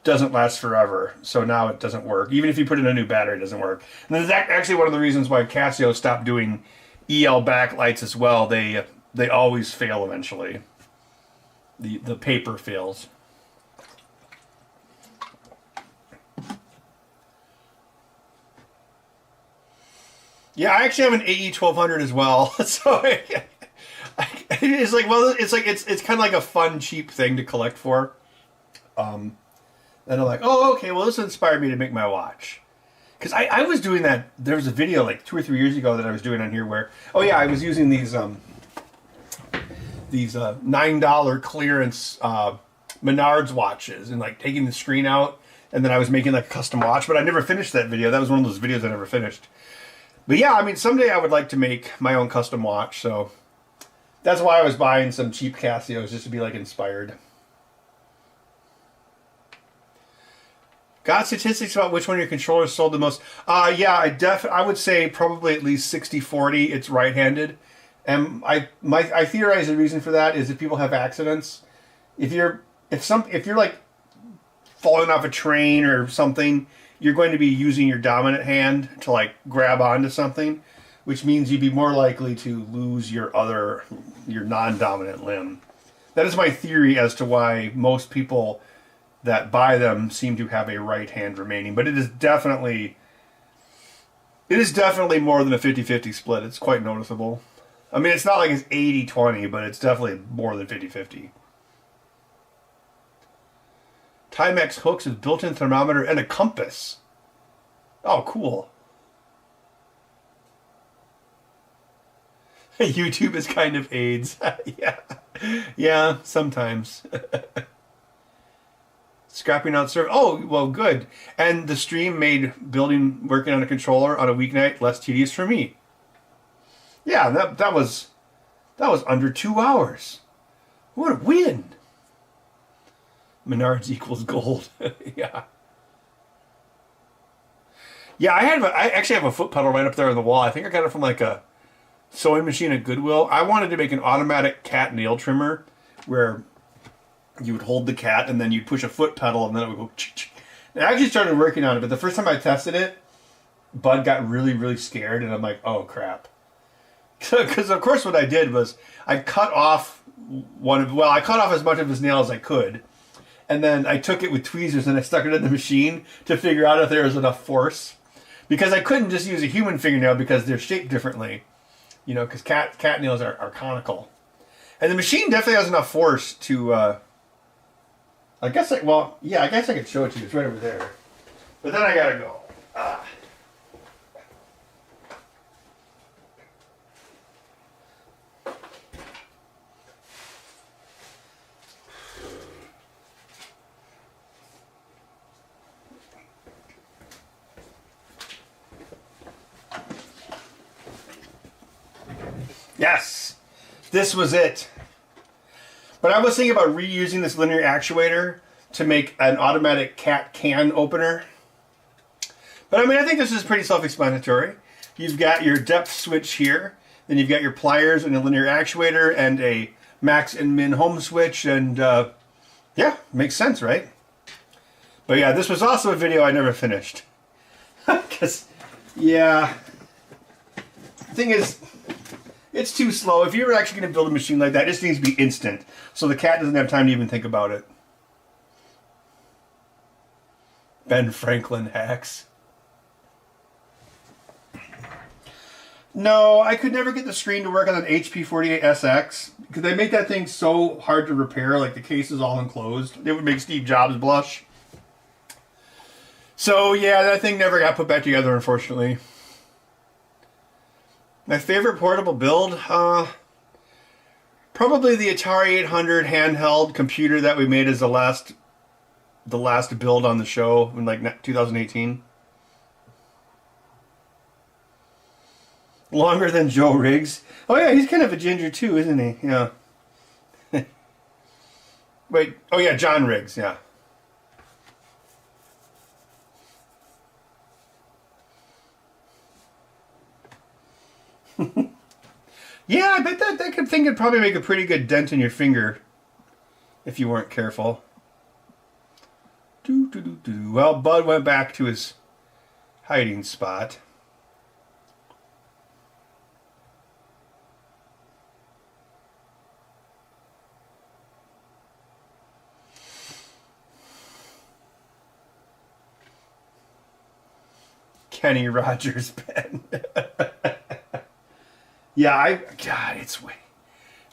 doesn't last forever, so now it doesn't work. Even if you put in a new battery, it doesn't work. And that's actually one of the reasons why Casio stopped doing EL backlights as well. They always fail eventually. The paper fails. Yeah, I actually have an AE 1200 as well. So it's like, well, it's kind of like a fun, cheap thing to collect for. And I'm like, oh, okay, well, this inspired me to make my watch. Because I was doing that. There was a video like 2 or 3 years ago that I was doing on here where, oh yeah, I was using these $9 clearance Menards watches and like taking the screen out, and then I was making like a custom watch. But I never finished that video. That was one of those videos I never finished. But yeah, I mean, someday I would like to make my own custom watch, so that's why I was buying some cheap Casios, just to be, like, inspired. Got statistics about which one of your controllers sold the most? Yeah, I would say probably at least 60-40, it's right-handed. And I theorize the reason for that is if people have accidents, if you're like falling off a train or something, you're going to be using your dominant hand to like grab onto something, which means you'd be more likely to lose your non-dominant limb. That is my theory as to why most people that buy them seem to have a right hand remaining. But it is definitely more than a 50-50 split. It's quite noticeable. I mean, it's not like it's 80-20, but it's definitely more than 50-50. Timex hooks with built-in thermometer and a compass. Oh, cool. YouTube is kind of AIDS. Yeah, sometimes. Scrapping out server. Oh, well, good. And the stream made working on a controller on a weeknight less tedious for me. Yeah, that was under 2 hours. What a win! Menards equals gold. Yeah. Yeah, I actually have a foot pedal right up there on the wall. I think I got it from like a sewing machine at Goodwill. I wanted to make an automatic cat nail trimmer where you would hold the cat and then you'd push a foot pedal and then it would go. I actually started working on it, but the first time I tested it, Bud got really, really scared, and I'm like, oh crap. Because of course what I did was I cut off I cut off as much of his nail as I could, and then I took it with tweezers and I stuck it in the machine to figure out if there was enough force. Because I couldn't just use a human fingernail because they're shaped differently. You know, because cat nails are conical. And the machine definitely has enough force to, I guess I could show it to you. It's right over there. But then I gotta go. Yes, this was it. But I was thinking about reusing this linear actuator to make an automatic cat can opener. But I mean, I think this is pretty self-explanatory. You've got your depth switch here, then you've got your pliers and a linear actuator and a max and min home switch, and yeah, makes sense, right? But yeah, this was also a video I never finished. Because, yeah, the thing is, it's too slow. If you're actually going to build a machine like that, it just needs to be instant. So the cat doesn't have time to even think about it. Ben Franklin hacks. No, I could never get the screen to work on an HP 48SX. Because they make that thing so hard to repair. Like, the case is all enclosed. It would make Steve Jobs blush. So, yeah, that thing never got put back together, unfortunately. My favorite portable build? Probably the Atari 800 handheld computer that we made as the last build on the show in like 2018. Longer than Joe Riggs. Oh yeah, he's kind of a ginger too, isn't he? Yeah. Wait, oh yeah, John Riggs, yeah. Yeah, I bet that thing could probably make a pretty good dent in your finger if you weren't careful. Well, Bud went back to his hiding spot. Kenny Rogers pen. Yeah,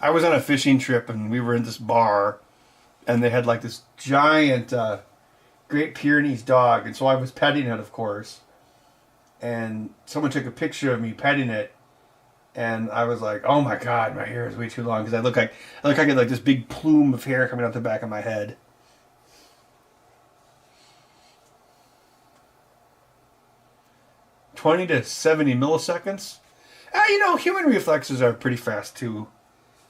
I was on a fishing trip and we were in this bar and they had like this giant Great Pyrenees dog, and so I was petting it, of course, and someone took a picture of me petting it, and I was like, oh my god, my hair is way too long, because I look like I get like this big plume of hair coming out the back of my head. "20 to 70 milliseconds. You know, human reflexes are pretty fast too.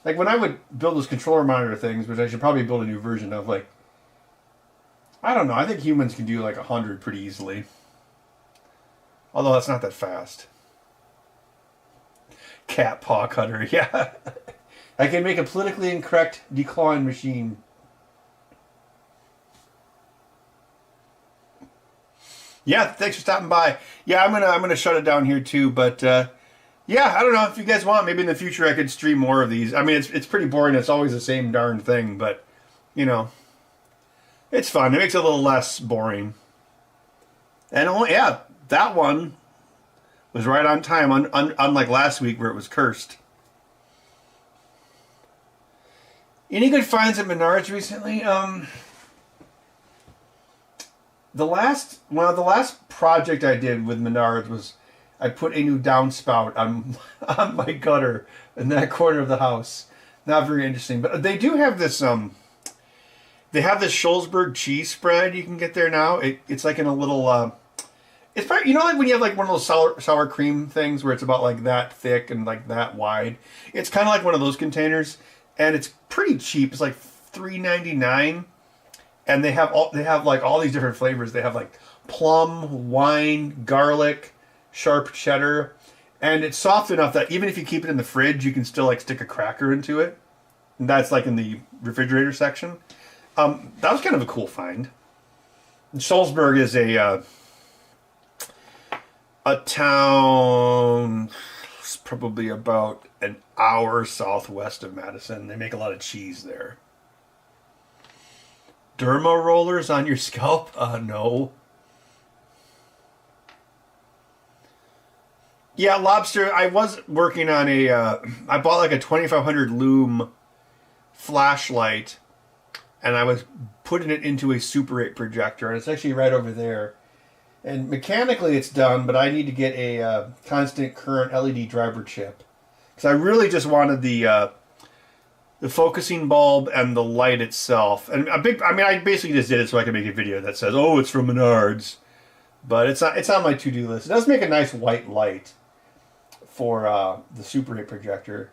Like when I would build those controller monitor things, which I should probably build a new version of, like, I don't know, I think humans can do like 100 pretty easily. Although that's not that fast. Cat paw cutter, yeah. I can make a politically incorrect declawing machine. Yeah, thanks for stopping by. Yeah, I'm gonna shut it down here too, but yeah, I don't know if you guys want. Maybe in the future I could stream more of these. I mean, it's pretty boring. It's always the same darn thing, but you know, it's fun. It makes it a little less boring. And yeah, that one was right on time, unlike last week where it was cursed. Any good finds at Menards recently? The last project I did with Menards was I put a new downspout on my gutter in that corner of the house. Not very interesting, but they do have this they have this Schulzberg cheese spread you can get there now. It's like in a little it's probably, you know, like when you have like one of those sour cream things where it's about like that thick and like that wide. It's kind of like one of those containers, and it's pretty cheap. It's like $3.99. And they have like all these different flavors. They have like plum, wine, garlic, sharp cheddar, and it's soft enough that even if you keep it in the fridge, you can still like stick a cracker into it. And that's like in the refrigerator section. That was kind of a cool find. Salzburg is a town probably about an hour southwest of Madison. They make a lot of cheese there. Derma rollers on your scalp? No. Yeah, lobster. I was working on I bought like a 2500 lume flashlight, and I was putting it into a Super 8 projector, and it's actually right over there. And mechanically it's done, but I need to get a constant current LED driver chip. Because I really just wanted the focusing bulb and the light itself. And I basically just did it so I could make a video that says, oh, it's from Menards. But it's on my to-do list. It does make a nice white light for the Super 8 projector.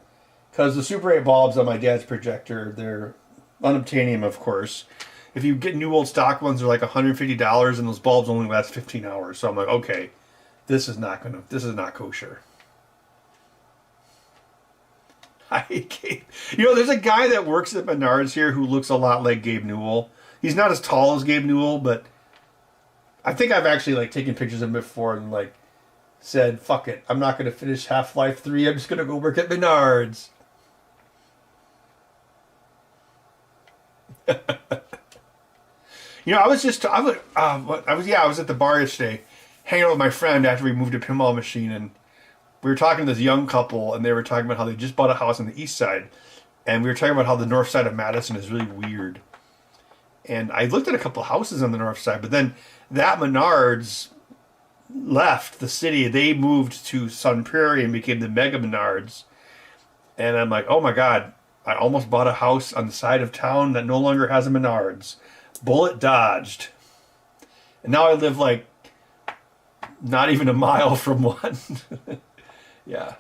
Because the Super 8 bulbs on my dad's projector, they're unobtainium, of course. If you get new old stock ones, they're like $150, and those bulbs only last 15 hours. So I'm like, okay, this is not kosher. There's a guy that works at Menards here who looks a lot like Gabe Newell. He's not as tall as Gabe Newell, but I think I've actually like taken pictures of him before and like said, fuck it, I'm not going to finish Half-Life 3. I'm just going to go work at Menards. I was at the bar yesterday, hanging out with my friend after we moved a pinball machine, and we were talking to this young couple, and they were talking about how they just bought a house on the east side, and we were talking about how the north side of Madison is really weird. And I looked at a couple of houses on the north side, but then that Menards left the city. They moved to Sun Prairie and became the Mega Menards. And I'm like, oh my God, I almost bought a house on the side of town that no longer has a Menards. Bullet dodged. And now I live like not even a mile from one. Yeah.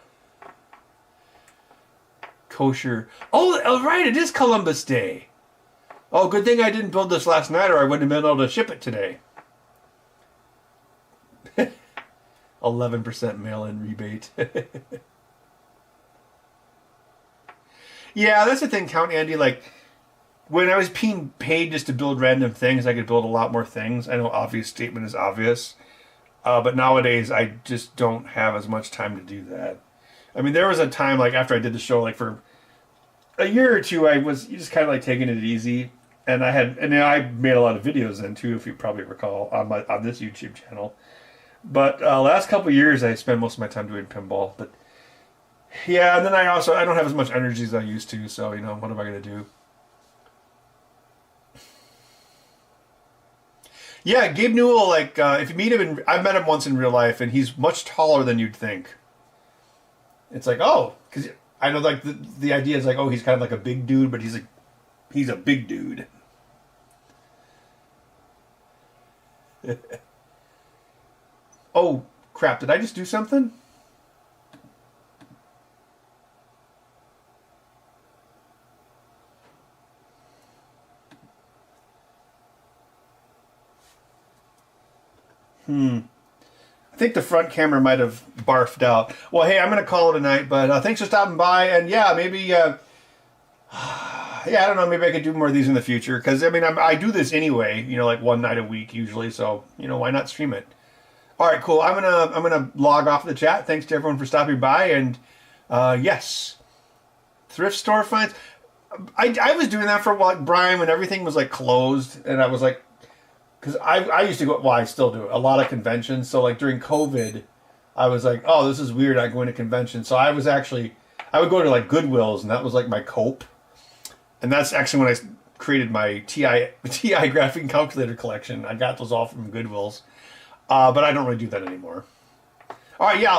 Kosher. Oh, right, it is Columbus Day. Oh, good thing I didn't build this last night, or I wouldn't have been able to ship it today. 11% mail-in rebate. Yeah, that's the thing, Count Andy. Like, when I was being paid just to build random things, I could build a lot more things. I know obvious statement is obvious. But nowadays, I just don't have as much time to do that. I mean, there was a time, like, after I did the show, like, for a year or two, I was just kind of, like, taking it easy. And I made a lot of videos then, too, if you probably recall, on this YouTube channel. But last couple of years, I spend most of my time doing pinball. But, yeah, and then I don't have as much energy as I used to, so, what am I going to do? Yeah, Gabe Newell, like, if you meet him, I've met him once in real life, and he's much taller than you'd think. It's like, oh, because I know, like, the idea is like, oh, he's kind of like a big dude, but he's a big dude. Oh, crap, did I just do something? I think the front camera might have barfed out. Well, hey, I'm going to call it a night, but thanks for stopping by. And yeah, maybe, yeah, I don't know, maybe I could do more of these in the future. Because, I mean, I do this anyway, like one night a week usually. So, why not stream it? All right, cool. I'm gonna log off the chat. Thanks to everyone for stopping by. And yes, thrift store finds. I was doing that for a while, like, Brian, when everything was like closed. And I was like, because I used to go, well, I still do a lot of conventions. So like during COVID, I was like, oh, this is weird. I go into conventions. So I would go to like Goodwills, and that was like my cope. And that's actually when I created my TI graphing calculator collection. I got those all from Goodwills. But I don't really do that anymore. All right, yeah.